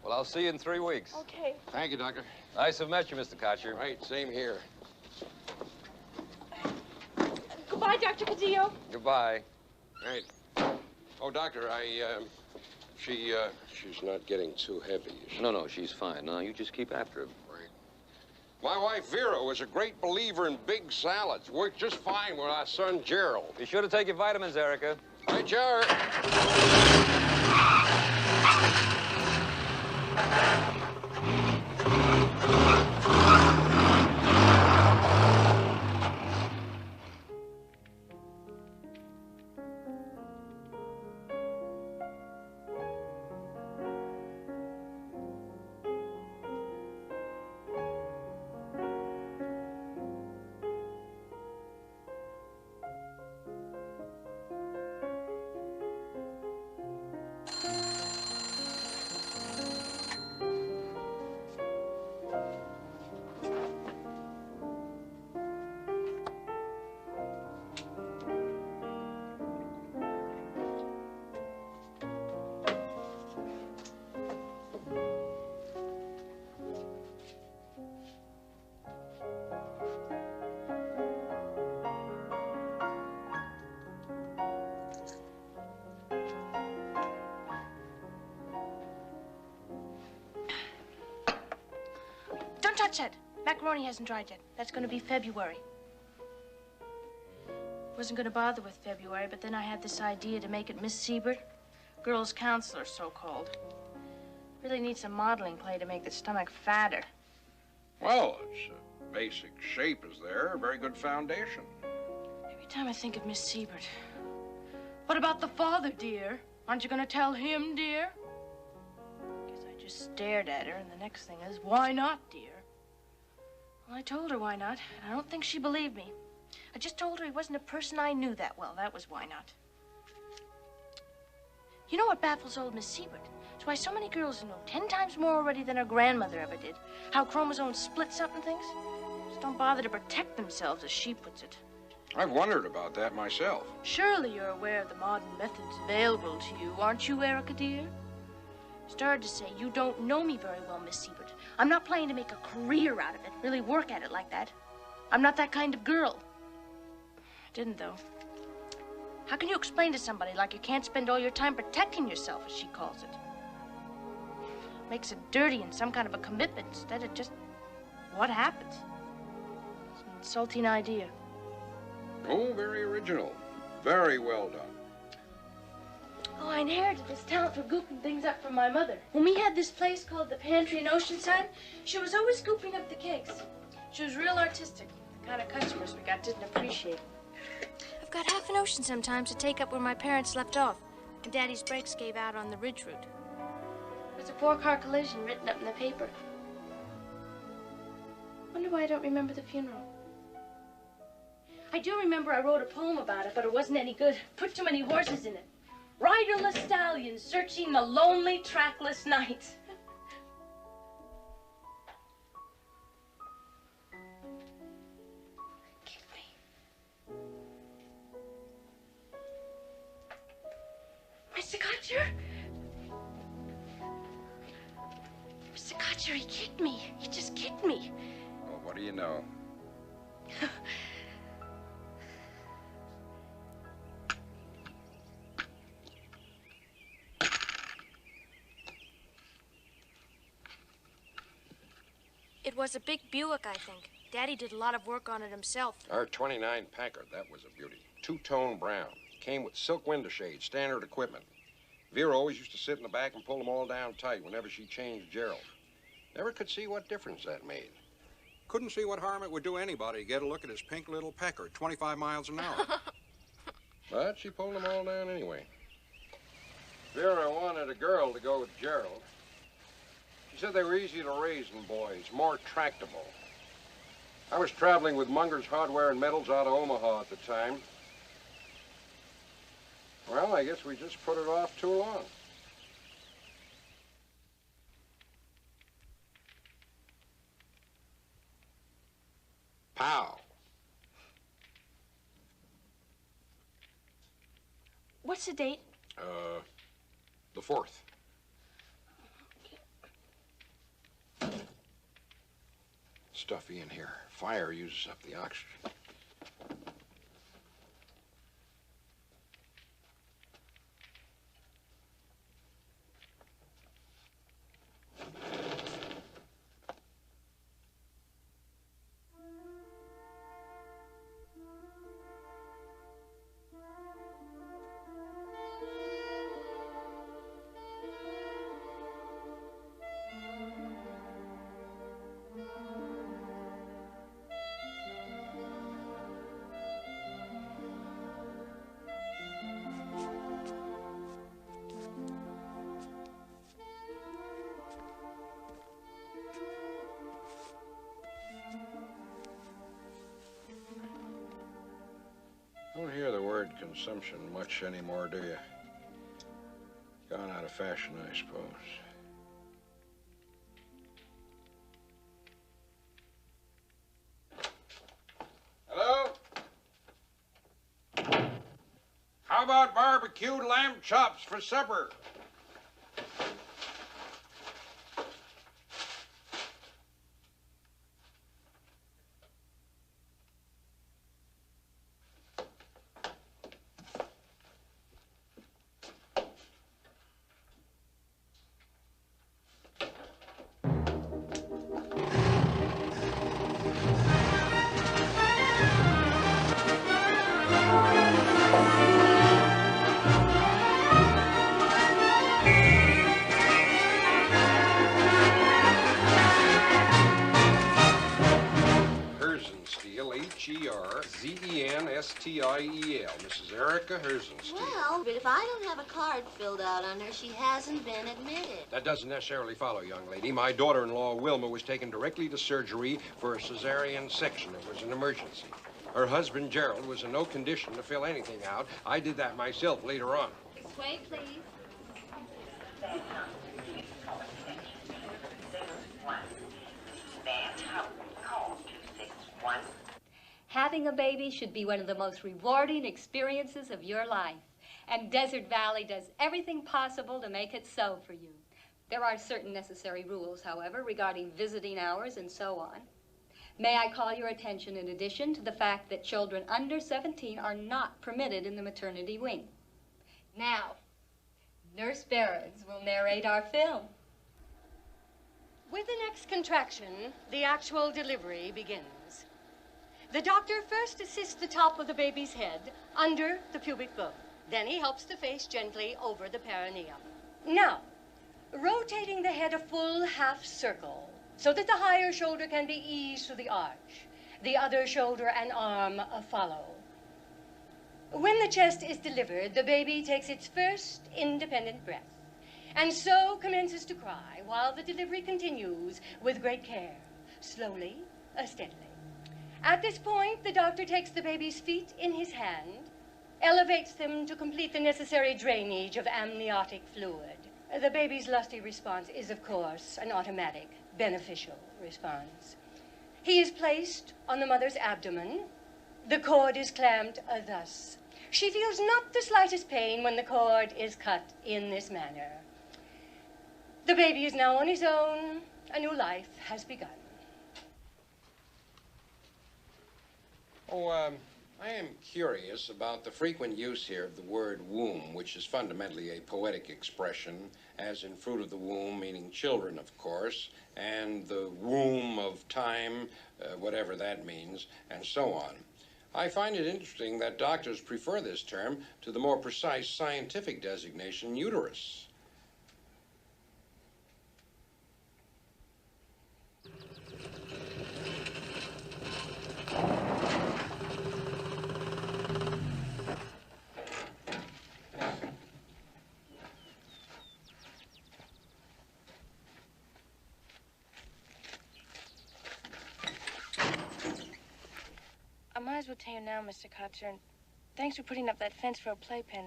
Well, I'll see you in 3 weeks. Okay. Thank you, Doctor. Nice to have met you, Mr. Kotcher. Right, same here. Goodbye, Dr. Cadillo. Goodbye. Right. Oh, Doctor, she's not getting too heavy. No, she's fine. No, you just keep after her. My wife, Vera, was a great believer in big salads. Worked just fine with our son, Gerald. Be sure to take your vitamins, Erica. Right, Jar. Don't touch that. Macaroni hasn't dried yet. That's going to be February. Wasn't going to bother with February, but then I had this idea to make it Miss Siebert, girls' counselor, so-called. Really need some modeling clay to make the stomach fatter. Well, its basic shape is there. A very good foundation. Every time I think of Miss Siebert. What about the father, dear? Aren't you going to tell him, dear? Guess I just stared at her, and the next thing is, why not, dear? Well, I told her why not, and I don't think she believed me. I just told her he wasn't a person I knew that well. That was why not. You know what baffles old Miss Siebert? It's why so many girls know 10 times more already than her grandmother ever did. How chromosomes split up and things. Just don't bother to protect themselves, as she puts it. I've wondered about that myself. Surely you're aware of the modern methods available to you, aren't you, Erica, dear? Started to say, you don't know me very well, Miss Siebert. I'm not planning to make a career out of it, really work at it like that. I'm not that kind of girl. Didn't, though. How can you explain to somebody like you can't spend all your time protecting yourself, as she calls it? Makes it dirty and some kind of a commitment instead of just what happens. It's an insulting idea. Oh, very original. Very well done. Oh, I inherited this talent for gooping things up from my mother. When we had this place called the Pantry in Oceanside, she was always gooping up the cakes. She was real artistic. The kind of customers we got didn't appreciate. I've got half an ocean sometimes to take up where my parents left off, and Daddy's brakes gave out on the ridge route. There's a 4-car collision written up in the paper. Wonder why I don't remember the funeral. I do remember I wrote a poem about it, but it wasn't any good. Put too many horses in it. Riderless stallion searching the lonely, trackless night. Give me. Mr. Kotcher? Mr. Kotcher, he kicked me. He just kicked me. Well, what do you know? It was a big Buick, I think. Daddy did a lot of work on it himself. Our 29 Packard, that was a beauty. Two-tone brown. Came with silk window shades, standard equipment. Vera always used to sit in the back and pull them all down tight whenever she changed Gerald. Never could see what difference that made. Couldn't see what harm it would do anybody get a look at his pink little Packard, 25 miles an hour. But she pulled them all down anyway. Vera wanted a girl to go with Gerald. She said they were easy to raise in boys, more tractable. I was traveling with Munger's Hardware and Metals out of Omaha at the time. Well, I guess we just put it off too long. Pow. What's the date? The 4th. Stuffy in here. Fire uses up the oxygen. Don't hear the word consumption much anymore, do you? Gone out of fashion, I suppose. Hello? How about barbecued lamb chops for supper? Herzenstiel, Herzenstiel, Mrs. Erica Herzenstiel. Well, but if I don't have a card filled out on her, she hasn't been admitted. That doesn't necessarily follow, young lady. My daughter-in-law, Wilma, was taken directly to surgery for a cesarean section. It was an emergency. Her husband, Gerald, was in no condition to fill anything out. I did that myself later on. This way, please. Having a baby should be one of the most rewarding experiences of your life, and Desert Valley does everything possible to make it so for you. There are certain necessary rules, however, regarding visiting hours and so on. May I call your attention in addition to the fact that children under 17 are not permitted in the maternity wing. Now, Nurse Behrens will narrate our film. With the next contraction, the actual delivery begins. The doctor first assists the top of the baby's head under the pubic bone. Then he helps the face gently over the perineum. Now, rotating the head a full half circle so that the higher shoulder can be eased to the arch, the other shoulder and arm follow. When the chest is delivered, the baby takes its first independent breath and so commences to cry while the delivery continues with great care, slowly, steadily. At this point, the doctor takes the baby's feet in his hand, elevates them to complete the necessary drainage of amniotic fluid. The baby's lusty response is, of course, an automatic, beneficial response. He is placed on the mother's abdomen. The cord is clamped thus. She feels not the slightest pain when the cord is cut in this manner. The baby is now on his own. A new life has begun. Oh, I am curious about the frequent use here of the word womb, which is fundamentally a poetic expression, as in fruit of the womb, meaning children, of course, and the womb of time, whatever that means, and so on. I find it interesting that doctors prefer this term to the more precise scientific designation, uterus. I might as well tell you now, Mr. Kotcher, and thanks for putting up that fence for a playpen.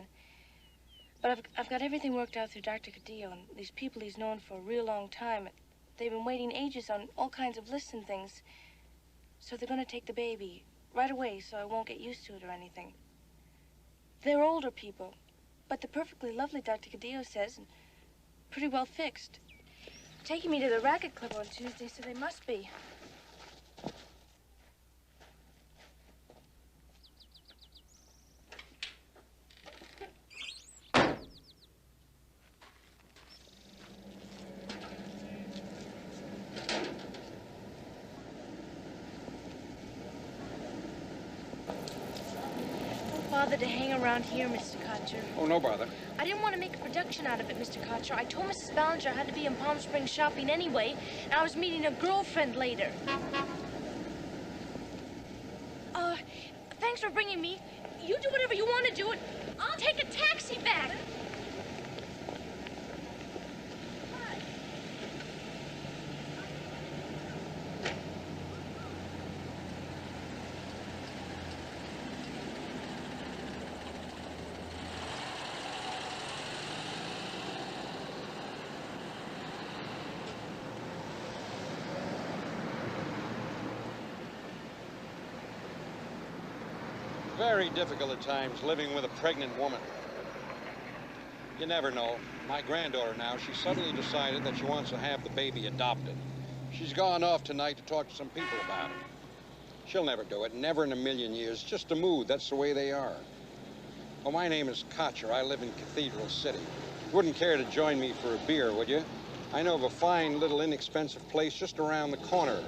But I've got everything worked out through Dr. Cadillo, and these people he's known for a real long time. They've been waiting ages on all kinds of lists and things. So they're going to take the baby right away so I won't get used to it or anything. They're older people, but they're perfectly lovely, Dr. Cadillo says, and pretty well fixed. Taking me to the racket club on Tuesday, so they must be. Bother to hang around here, Mr. Kotcher. Oh, no bother. I didn't want to make a production out of it, Mr. Kotcher. I told Mrs. Ballinger I had to be in Palm Springs shopping anyway, and I was meeting a girlfriend later. Thanks for bringing me. You do whatever you want to do, and I'll take a taxi back. Very difficult at times living with a pregnant woman. You never know. My granddaughter now, she suddenly decided that she wants to have the baby adopted. She's gone off tonight to talk to some people about it. She'll never do it, never in a million years. Just a mood, that's the way they are. Well, my name is Kotcher. I live in Cathedral City. Wouldn't care to join me for a beer, would you? I know of a fine little inexpensive place just around the corner.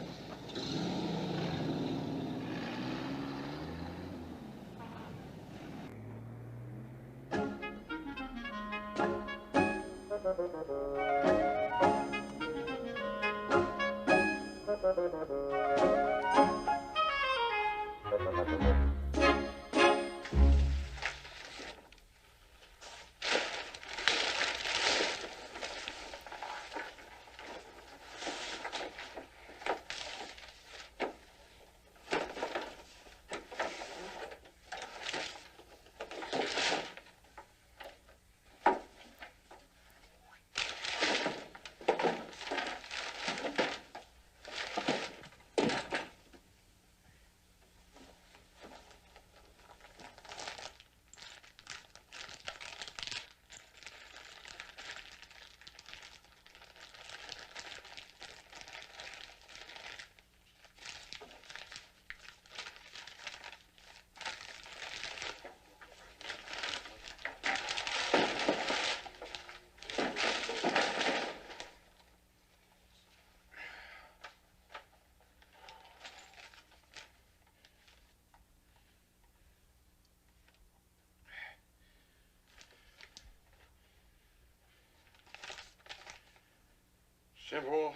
Simple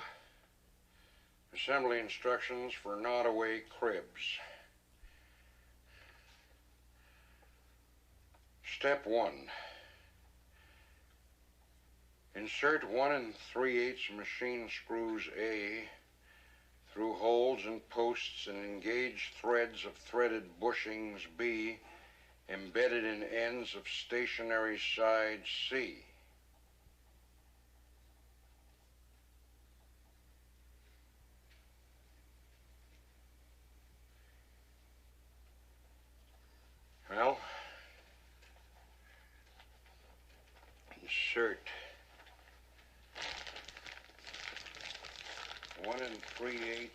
assembly instructions for knot-away cribs. Step 1. Insert 1 3/8 machine screws A through holes and posts and engage threads of threaded bushings B embedded in ends of stationary side C. Well, insert 1 3/8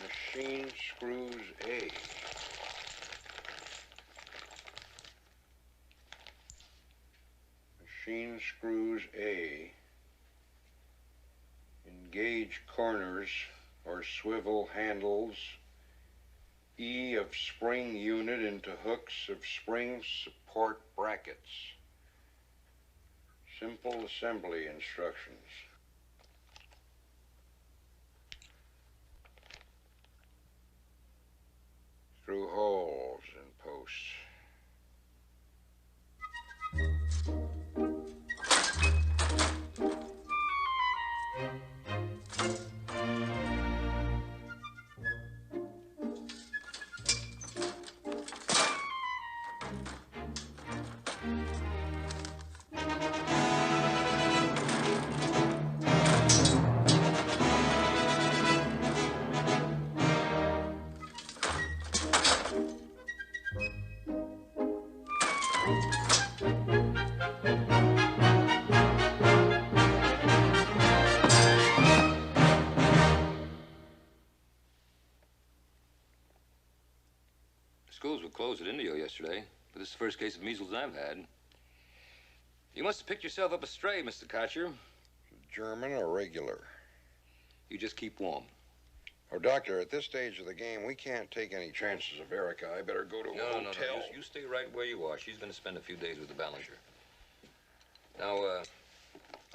machine screws A. Machine screws A. Engage corners or swivel handles E of spring unit into hooks of spring support brackets. Simple assembly instructions. Through holes and posts. Schools were closed at Indio yesterday, but this is the first case of measles I've had. You must have picked yourself up a stray, Mr. Kotcher. German or regular? You just keep warm. Oh, Doctor, at this stage of the game, we can't take any chances of Erica. I better go to a hotel. No. You stay right where you are. She's going to spend a few days with the Ballinger. Now,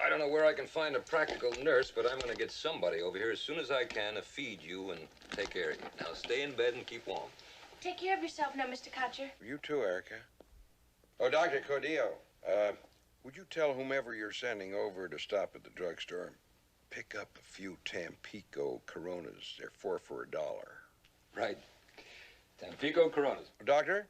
I don't know where I can find a practical nurse, but I'm going to get somebody over here as soon as I can to feed you and take care of you. Now, stay in bed and keep warm. Take care of yourself now, Mr. Kotcher. You too, Erica. Oh, Dr. Cordillo, would you tell whomever you're sending over to stop at the drugstore, pick up a few Tampico Coronas. They're 4 for $1. Right. Tampico Coronas. Doctor?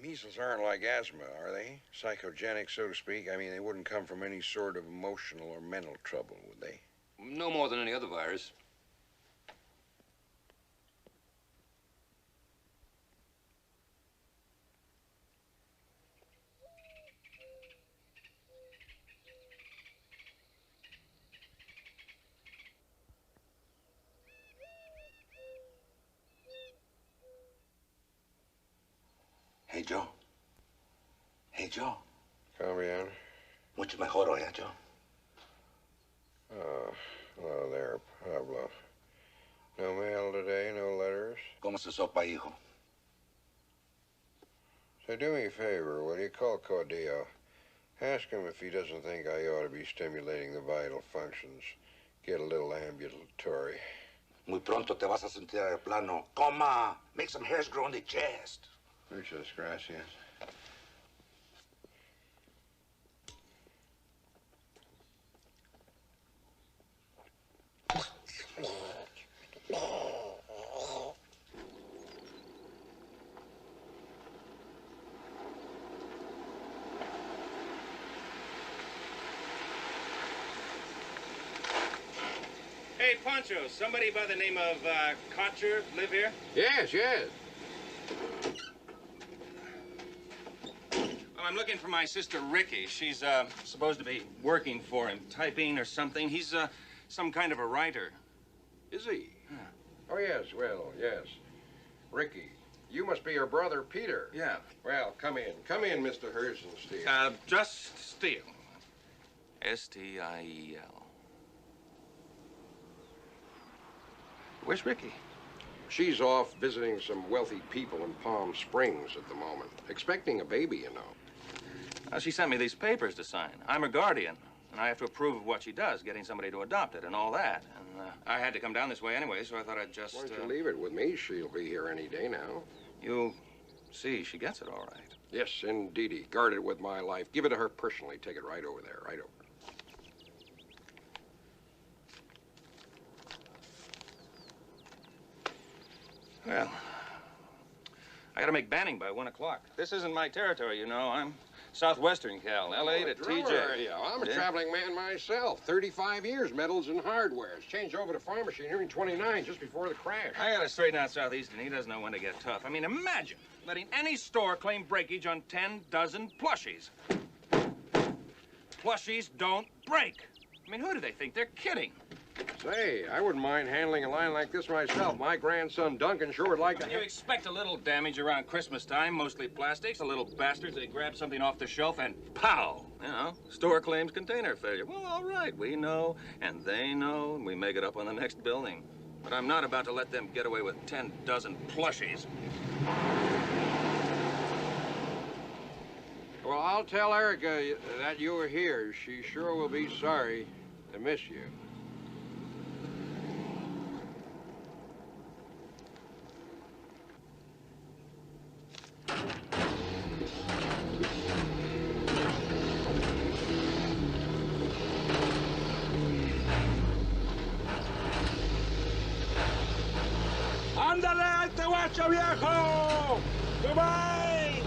Measles aren't like asthma, are they? Psychogenic, so to speak? I mean, they wouldn't come from any sort of emotional or mental trouble, would they? No more than any other virus. Hey, Joe. Hey, Joe. Come in. Mucho mejor hoy, Joe. Oh, hello there, Pablo. No mail today, no letters? ¿Cómo se sopa, hijo? Say, do me a favor, will you call Cordillo? Ask him if he doesn't think I ought to be stimulating the vital functions. Get a little ambulatory. Muy pronto te vas a sentir de plano. Coma! Make some hairs grow on the chest. Muchas gracias. Hey, Pancho, somebody by the name of Kotcher live here? Yes. Well, I'm looking for my sister Ricky. She's supposed to be working for him, typing or something. He's some kind of a writer. Is he? Oh, yes, yes. Ricky, you must be your brother, Peter. Yeah. Well, come in, Mr. Herzenstein. Just Steele. S-T-I-E-L. Where's Ricky? She's off visiting some wealthy people in Palm Springs at the moment. Expecting a baby, you know. She sent me these papers to sign. I'm her guardian. And I have to approve of what she does, getting somebody to adopt it and all that. And I had to come down this way anyway, so I thought I'd just... Why don't you leave it with me? She'll be here any day now. You'll see she gets it all right. Yes, indeedy. Guard it with my life. Give it to her personally. Take it right over there, right over. Well, I gotta make Banning by 1 o'clock. This isn't my territory, you know. I'm Southwestern Cal, L.A. to TJ. I'm a traveling man myself. 35 years, metals and hardwares. Changed over to farm machinery in 29, just before the crash. I gotta straighten out Southeast, and he doesn't know when to get tough. I mean, imagine letting any store claim breakage on 10 dozen plushies. Plushies don't break. I mean, who do they think they're kidding? Say, I wouldn't mind handling a line like this myself. My grandson Duncan sure would like to. You expect a little damage around Christmas time, mostly plastics. A little bastards, they grab something off the shelf and pow! You know, store claims container failure. Well, all right, we know, and they know, and we make it up on the next building. But I'm not about to let them get away with 10 dozen plushies. Well, I'll tell Erica that you were here. She sure will be sorry to miss you. ¡Ándale, alto guacho viejo! ¡Goodbye!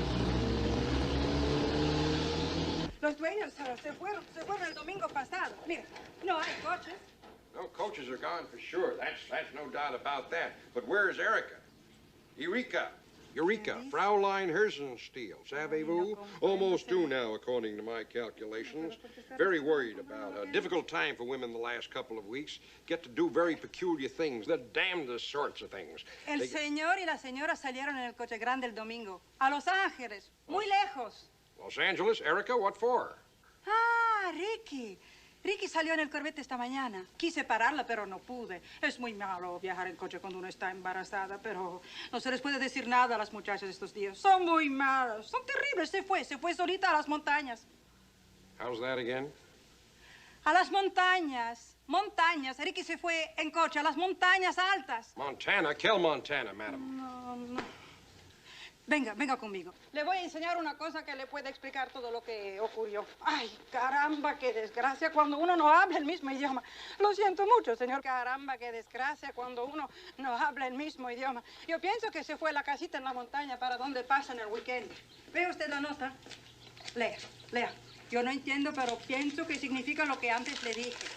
Los dueños se fueron el domingo pasado. Mira, no hay coches. No, coaches are gone for sure. That's no doubt about that. But where's Erica? Eureka, Fraulein Herzenstiel, savez-vous? Almost due now, according to my calculations. Very worried about a difficult time for women the last couple of weeks. Get to do very peculiar things, the damnedest sorts of things. El señor y la señora salieron en el coche grande el domingo. A Los Ángeles, muy lejos. Los Angeles, Erica, what for? Ah, Ricky. Ricky salió en el Corvette esta mañana. Quise pararla, pero no pude. Es muy malo viajar en coche cuando uno está embarazada, pero no se les puede decir nada a las muchachas estos días. Son muy malas, son terribles. Se fue solita a las montañas. How's that again? A las montañas. Montañas. Ricky se fue en coche a las montañas altas. Montana, kill Montana, madam. No. Venga conmigo. Le voy a enseñar una cosa que le puede explicar todo lo que ocurrió. Ay, caramba, qué desgracia cuando uno no habla el mismo idioma. Lo siento mucho, señor. Caramba, qué desgracia cuando uno no habla el mismo idioma. Yo pienso que se fue a la casita en la montaña para donde pasan el weekend. ¿Ve usted la nota? Lea. Yo no entiendo, pero pienso que significa lo que antes le dije.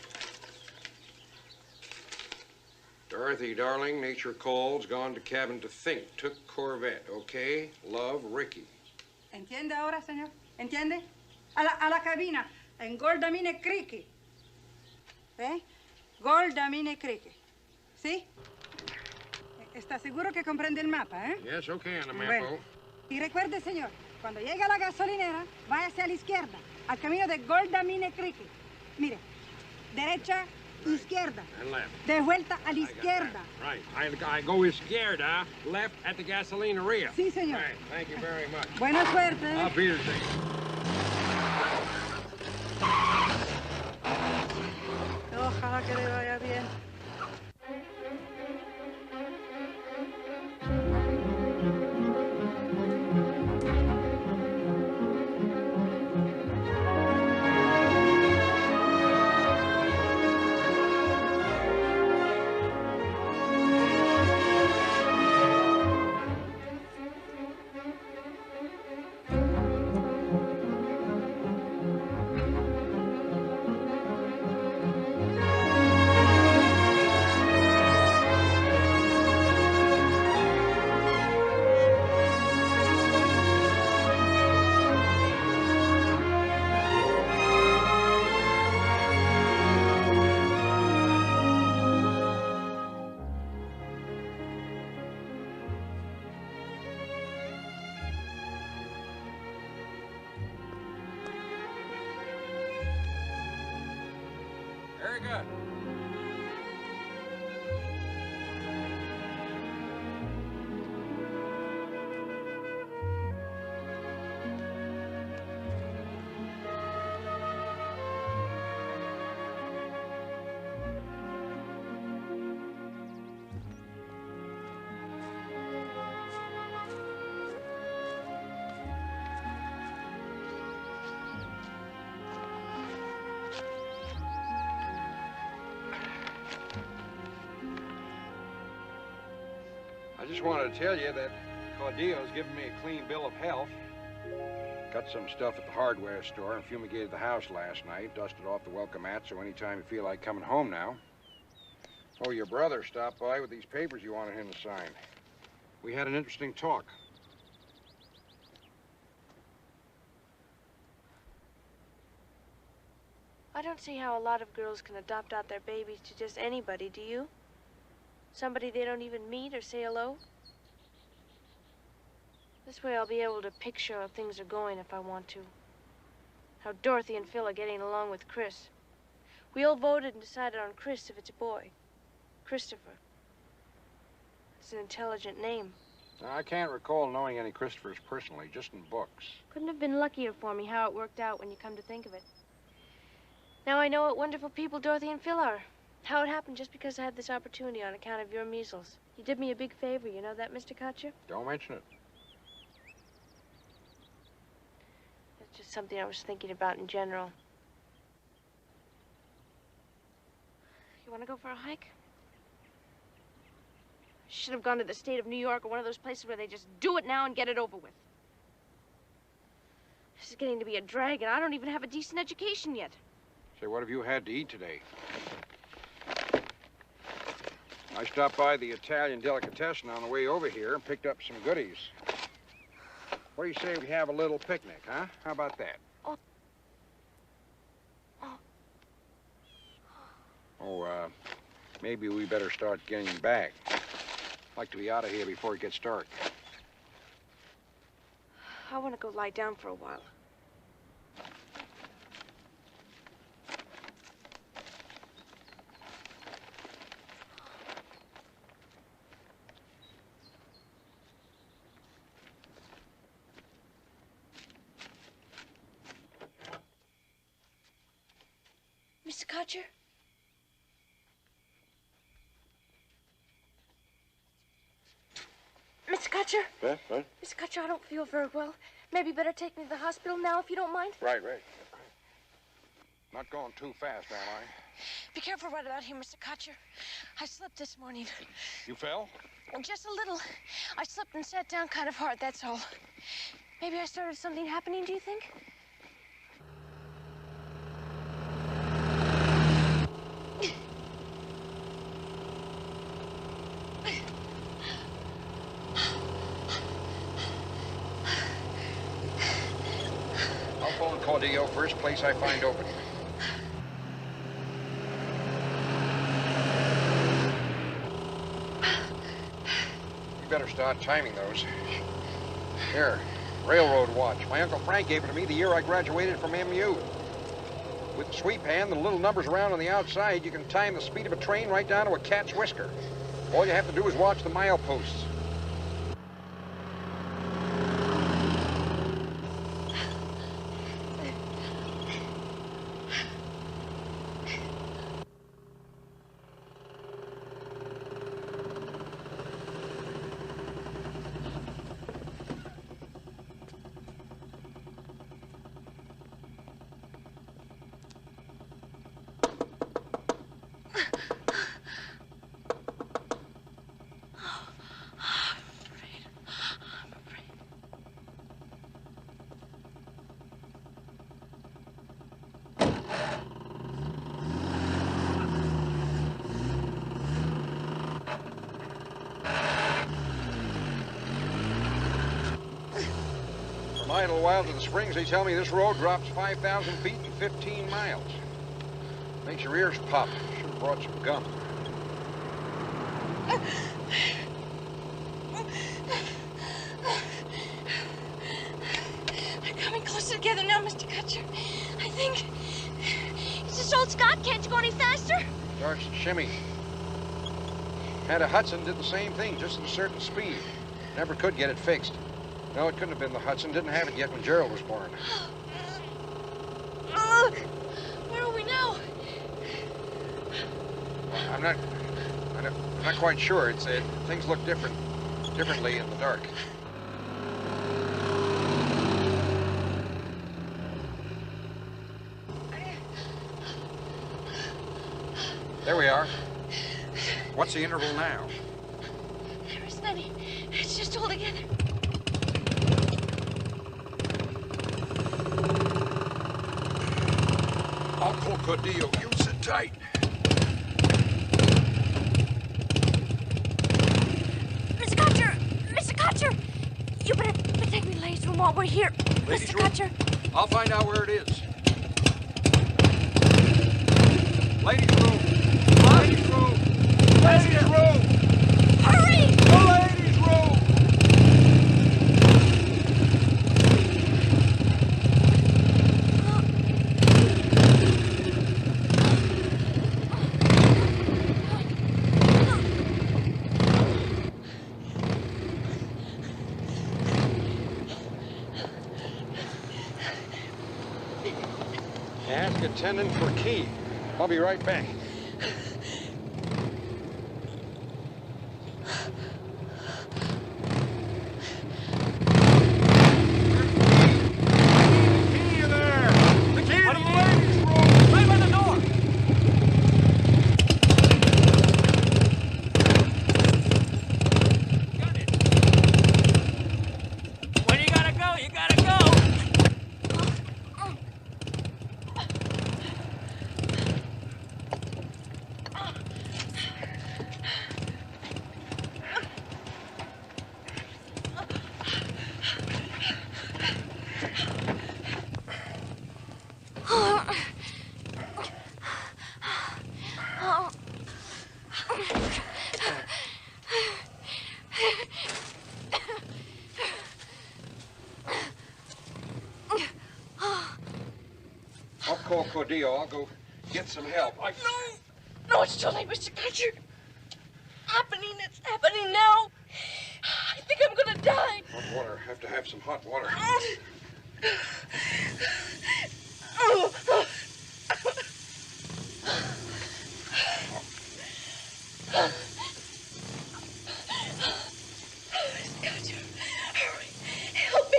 Dorothy, darling, nature calls, gone to cabin to think, took Corvette, okay? Love, Ricky. ¿Entiende ahora, señor? ¿Entiende? A la cabina, en Goldamine Creek. ¿Ve? Goldamine Creek. ¿Sí? ¿Está seguro que comprende el mapa, eh? Yes, okay, on the map. Bueno, y recuerde, señor, cuando llegue a la gasolinera, váyase a la izquierda, al camino de Goldamine Creek. Mire, derecha, izquierda. And left. De vuelta a la izquierda. Right. I go izquierda, left at the gasolineria. Sí, señor. Right. Thank you very much. Buena suerte. Auf Wiedersehen. Ojalá que le vaya bien. Very good. I just wanted to tell you that Caudillo's given me a clean bill of health. Got some stuff at the hardware store and fumigated the house last night, dusted off the welcome mat, so anytime you feel like coming home now. Oh, your brother stopped by with these papers you wanted him to sign. We had an interesting talk. I don't see how a lot of girls can adopt out their babies to just anybody, do you? Somebody they don't even meet or say hello? This way I'll be able to picture how things are going if I want to. How Dorothy and Phil are getting along with Chris. We all voted and decided on Chris if it's a boy. Christopher. It's an intelligent name. Now, I can't recall knowing any Christophers personally, just in books. Couldn't have been luckier for me how it worked out when you come to think of it. Now I know what wonderful people Dorothy and Phil are. How it happened just because I had this opportunity on account of your measles. You did me a big favor, you know that, Mr. Kotcher? Don't mention it. It's just something I was thinking about in general. You want to go for a hike? I should have gone to the state of New York or one of those places where they just do it now and get it over with. This is getting to be a drag, and I don't even have a decent education yet. Say, what have you had to eat today? I stopped by the Italian delicatessen on the way over here and picked up some goodies. What do you say we have a little picnic, huh? How about that? Oh, maybe we better start getting back. I'd like to be out of here before it gets dark. I want to go lie down for a while. Mr. Kotcher? Mr. Kotcher? What? Mr. Kotcher, I don't feel very well. Maybe better take me to the hospital now if you don't mind. Right. Not going too fast, am I? Be careful right about here, Mr. Kotcher. I slipped this morning. You fell? Just a little. I slipped and sat down kind of hard, that's all. Maybe I started something happening, do you think? I'll phone Caudillo, first place I find open. You better start timing those. Here, railroad watch. My Uncle Frank gave it to me the year I graduated from MU. With the sweep hand and the little numbers around on the outside, you can time the speed of a train right down to a cat's whisker. All you have to do is watch the mileposts. From Idlewild to the Springs, they tell me this road drops 5,000 feet in 15 miles. Makes your ears pop. Should have brought some gum. They're coming closer together now, Mr. Kotcher. I think. Is this old Scott? Can't you go any faster? Starts to shimmy. Had a Hudson did the same thing, just at a certain speed. Never could get it fixed. No, it couldn't have been the Hudson. Didn't have it yet when Gerald was born. Where are we now? I'm not quite sure. Things look differently in the dark. There we are. What's the interval now? There isn't any. honey. It's just all together. Uncle Cordillo, you sit tight. Mr. Kotcher! Mr. Kotcher! You better take me to the ladies' room while we're here. Ladies' Mr. room? Kotcher. I'll find out where it is. Ladies' room. Ladies' room. Ladies' room. Hurry! The ladies' room. Ask attendant for key. I'll be right back. I'll call Cordillo. I'll go get some help. No, it's too late, Mr. Kotcher. It's happening now. I think I'm gonna die. Hot water. Have to have some hot water. Mr. Kotcher, hurry. Help me.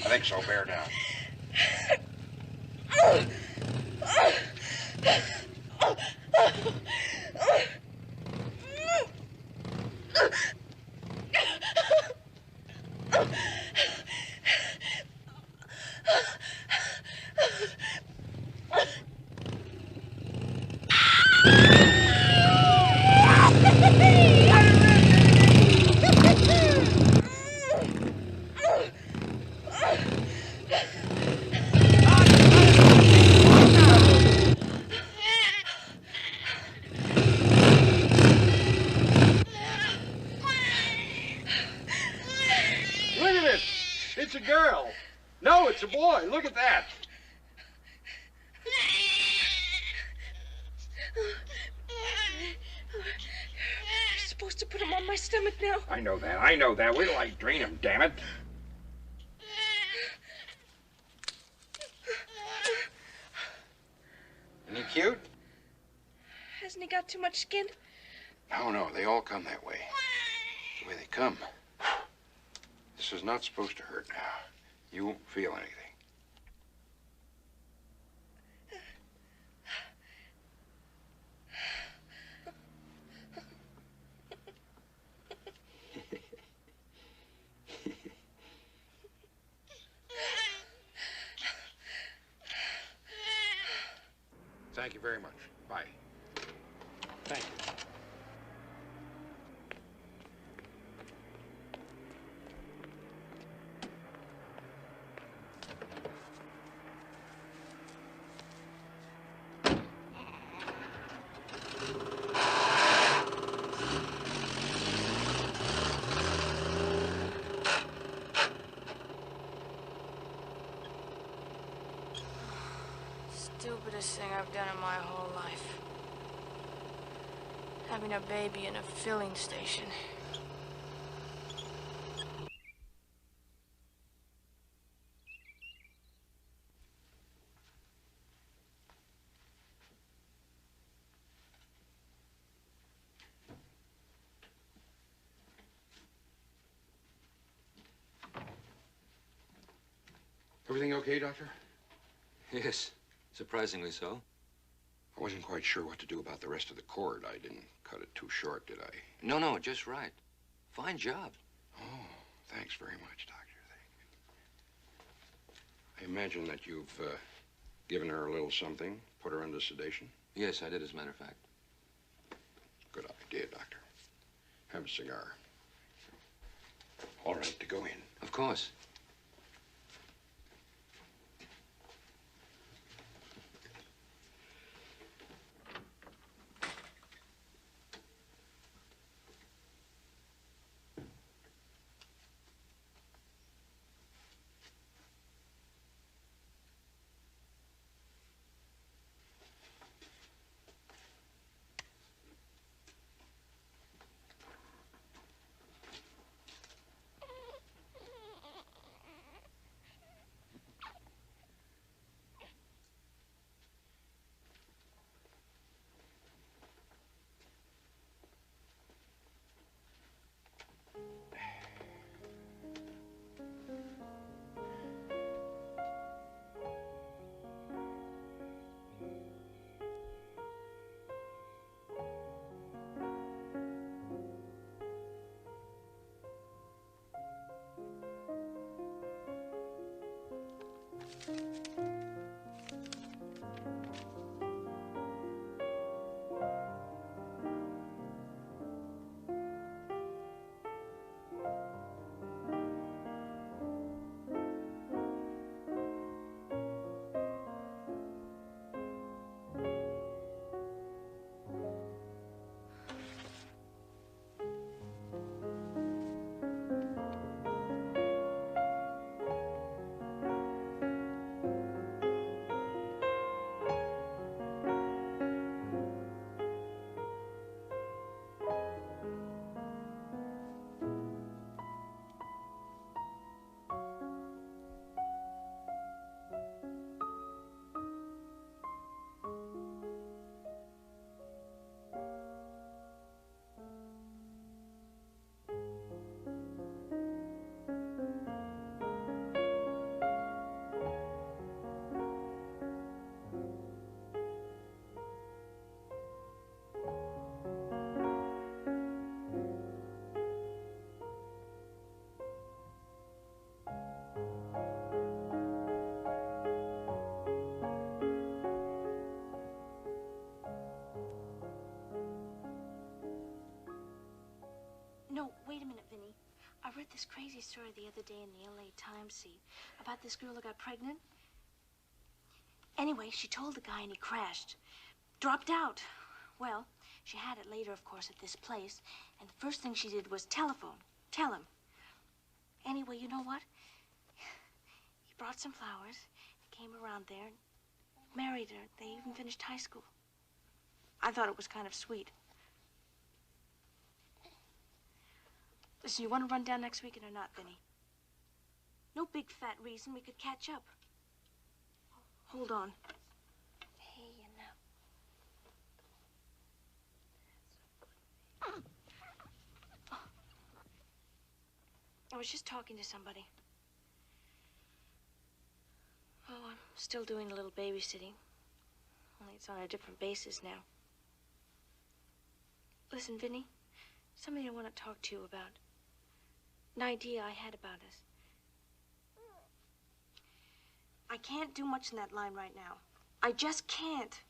I think so. Bear down. Look at this. It's a girl. No, it's a boy. Look at that. You're supposed to put him on my stomach now. I know that. I know that. Wait till I drain him, damn it. Any cute? Hasn't he got too much skin? No, they all come that way. The way they come. This is not supposed to hurt now. You won't feel anything. Thank you very much. Bye. Thank you. stupidest thing I've done in my whole life. Having a baby in a filling station. Everything okay, Doctor? Yes, surprisingly so. I wasn't quite sure what to do about the rest of the cord. I didn't cut it too short, did I? No, just right. Fine job. Oh, thanks very much, Doctor. Thank you. I imagine that you've given her a little something, put her under sedation? Yes, I did, as a matter of fact. Good idea, Doctor. Have a cigar. All right to go in. Of course. No, wait a minute, Vinny. I read this crazy story the other day in the LA Times, see, about this girl that got pregnant. Anyway, she told the guy and he crashed. Dropped out. Well, she had it later, of course, at this place. And the first thing she did was telephone. Tell him. Anyway, you know what? He brought some flowers. He came around there and married her. They even finished high school. I thought it was kind of sweet. Listen, you want to run down next weekend or not, Vinny? No big fat reason. We could catch up. Hold on. Hey, you know. I was just talking to somebody. Oh, I'm still doing a little babysitting. Only it's on a different basis now. Listen, Vinny, something I want to talk to you about. An idea I had about us. I can't do much in that line right now. I just can't.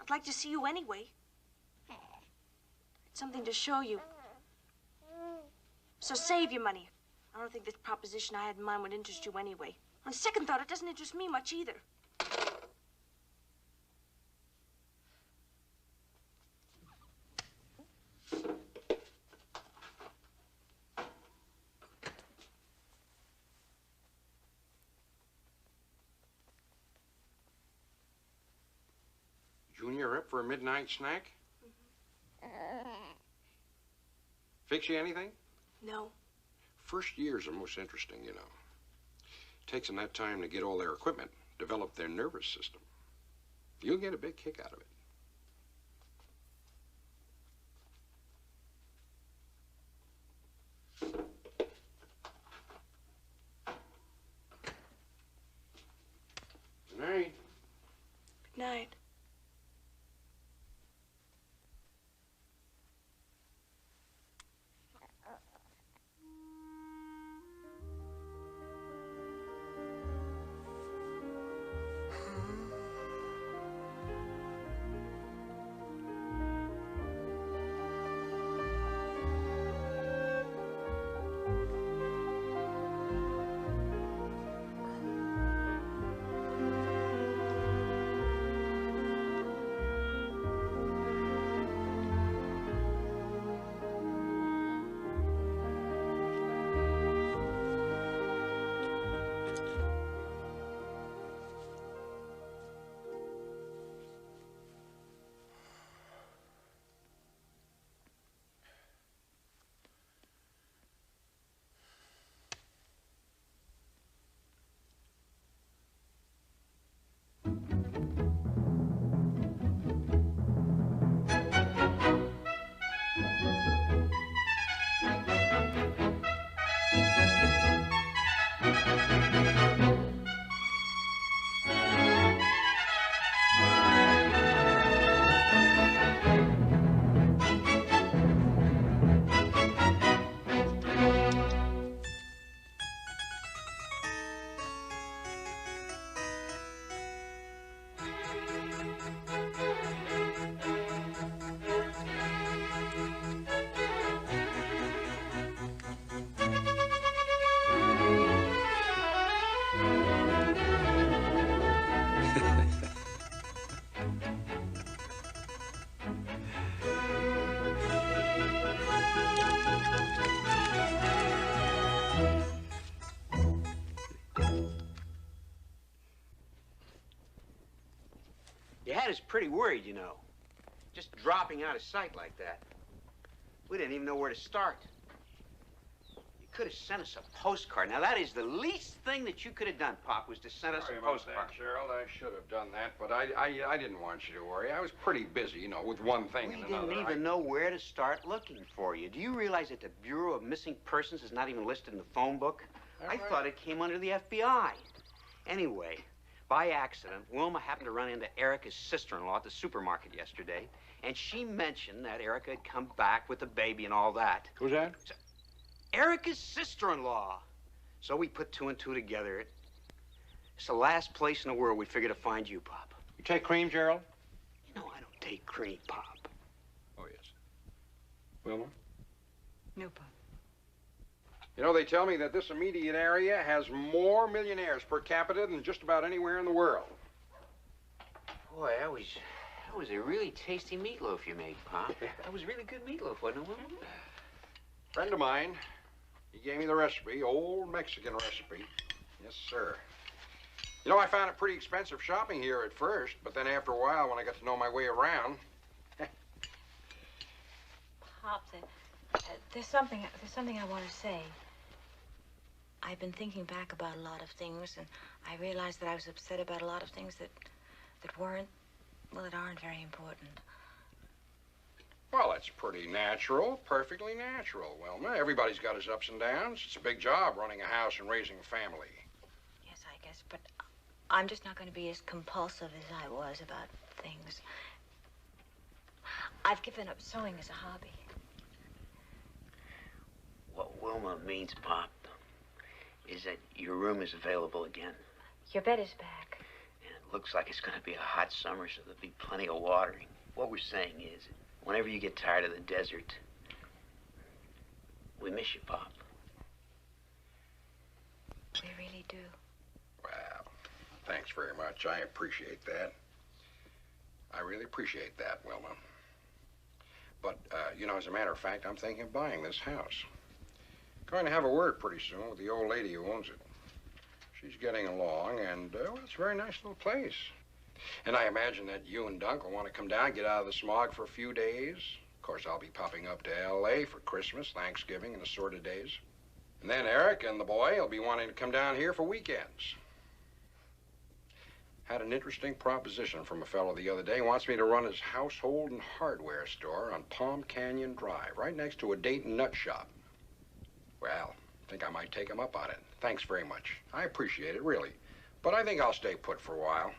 I'd like to see you anyway. It's something to show you. So save your money. I don't think this proposition I had in mind would interest you anyway. On second thought, it doesn't interest me much either. Junior up for a midnight snack? Fix you anything? No. First years are most interesting, you know. Takes them that time to get all their equipment, develop their nervous system. You'll get a big kick out of it. Good night. Good night. Your head is pretty worried, you know. Just dropping out of sight like that. We didn't even know where to start. You could have sent us a postcard. Now, that is the least thing that you could have done, Pop, was to send us Sorry a about postcard. that, Gerald. I should have done that, but I didn't want you to worry. I was pretty busy, you know, with one thing We and another. didn't even know where to start looking for you. Do you realize that the Bureau of Missing Persons is not even listed in the phone book? I thought it came under the FBI. Anyway, by accident, Wilma happened to run into Erica's sister-in-law at the supermarket yesterday, and she mentioned that Erica had come back with the baby and all that. Who's that? Erica's sister-in-law. So we put two and two together. It's the last place in the world we figured to find you, Pop. You take cream, Gerald? You know I don't take cream, Pop. Oh, yes. Wilma? No, Pop. You know, they tell me that this immediate area has more millionaires per capita than just about anywhere in the world. Boy, that was a really tasty meatloaf you made, Pop. That was really good meatloaf, wasn't it, Wilma? Friend of mine, he gave me the recipe, old Mexican recipe. Yes, sir. You know, I found it pretty expensive shopping here at first, but then after a while, when I got to know my way around... Pop, there's something I want to say. I've been thinking back about a lot of things, and I realized that I was upset about a lot of things that aren't very important. Well, that's pretty natural, perfectly natural, Wilma. Everybody's got his ups and downs. It's a big job running a house and raising a family. Yes, I guess, but I'm just not going to be as compulsive as I was about things. I've given up sewing as a hobby. What Wilma means, Pop, is that your room is available again. Your bed is back. And it looks like it's going to be a hot summer, so there'll be plenty of watering. What we're saying is, whenever you get tired of the desert, we miss you, Pop. We really do. Well, thanks very much. I appreciate that. I really appreciate that, Wilma. But, you know, as a matter of fact, I'm thinking of buying this house. Going to have a word pretty soon with the old lady who owns it. She's getting along, and, well, it's a very nice little place. And I imagine that you and Dunk will want to come down and get out of the smog for a few days. Of course, I'll be popping up to L.A. for Christmas, Thanksgiving, and assorted days. And then Eric and the boy will be wanting to come down here for weekends. Had an interesting proposition from a fellow the other day. He wants me to run his household and hardware store on Palm Canyon Drive, right next to a Dayton nut shop. Well, I think I might take him up on it. Thanks very much. I appreciate it, really. But I think I'll stay put for a while.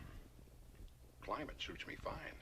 Climate suits me fine.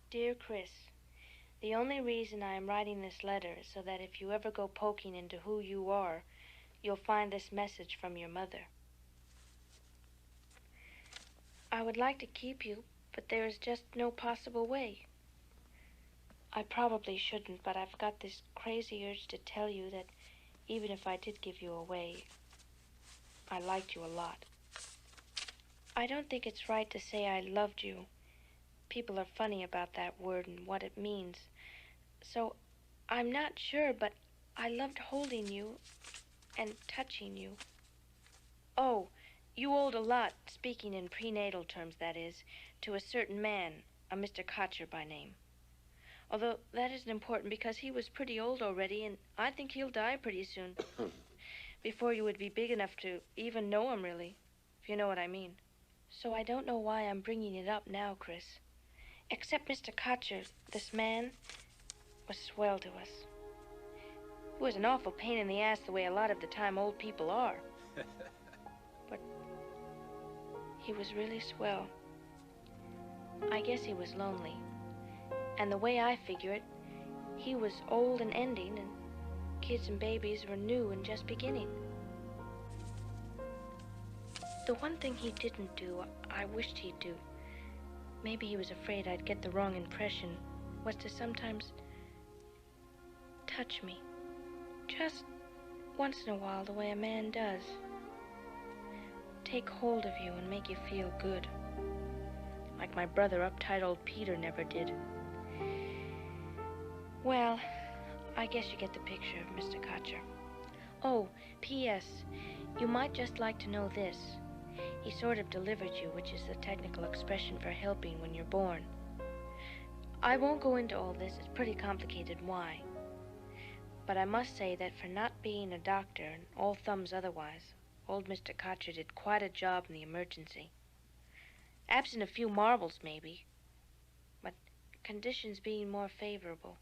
Dear Chris, the only reason I am writing this letter is so that if you ever go poking into who you are, you'll find this message from your mother. I would like to keep you, but there is just no possible way. I probably shouldn't, but I've got this crazy urge to tell you that even if I did give you away, I liked you a lot. I don't think it's right to say I loved you. People are funny about that word and what it means. So, I'm not sure, but I loved holding you and touching you. Oh, you owed a lot, speaking in prenatal terms, that is, to a certain man, a Mr. Kotcher by name. Although that isn't important because he was pretty old already, and I think he'll die pretty soon. Before you would be big enough to even know him, really, if you know what I mean. So I don't know why I'm bringing it up now, Chris. Except Mr. Kotcher, this man, was swell to us. He was an awful pain in the ass the way a lot of the time old people are. But he was really swell. I guess he was lonely. And the way I figure it, he was old and ending, and kids and babies were new and just beginning. The one thing he didn't do, I wished he'd do, maybe he was afraid I'd get the wrong impression, was to sometimes touch me. Just once in a while, the way a man does. Take hold of you and make you feel good. Like my brother, uptight old Peter, never did. Well, I guess you get the picture of Mr. Kotcher. Oh, P.S. You might just like to know this. He sort of delivered you, which is the technical expression for helping when you're born. I won't go into all this. It's pretty complicated why. But I must say that for not being a doctor, and all thumbs otherwise, old Mr. Kotcher did quite a job in the emergency. Absent a few marbles, maybe, but conditions being more favorable.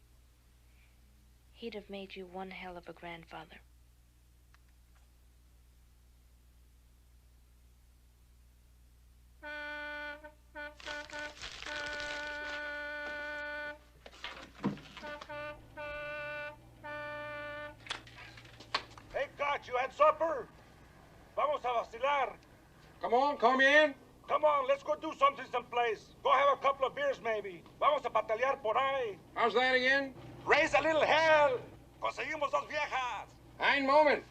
he'd have made you one hell of a grandfather. Hey, Kotch, you had supper? Vamos a vacilar. Come on, come in. Come on, let's go do something someplace. Go have a couple of beers, maybe. Vamos a patalear por ahí. How's that again? Raise a little hell. Conseguimos dos viejas. Ein Moment.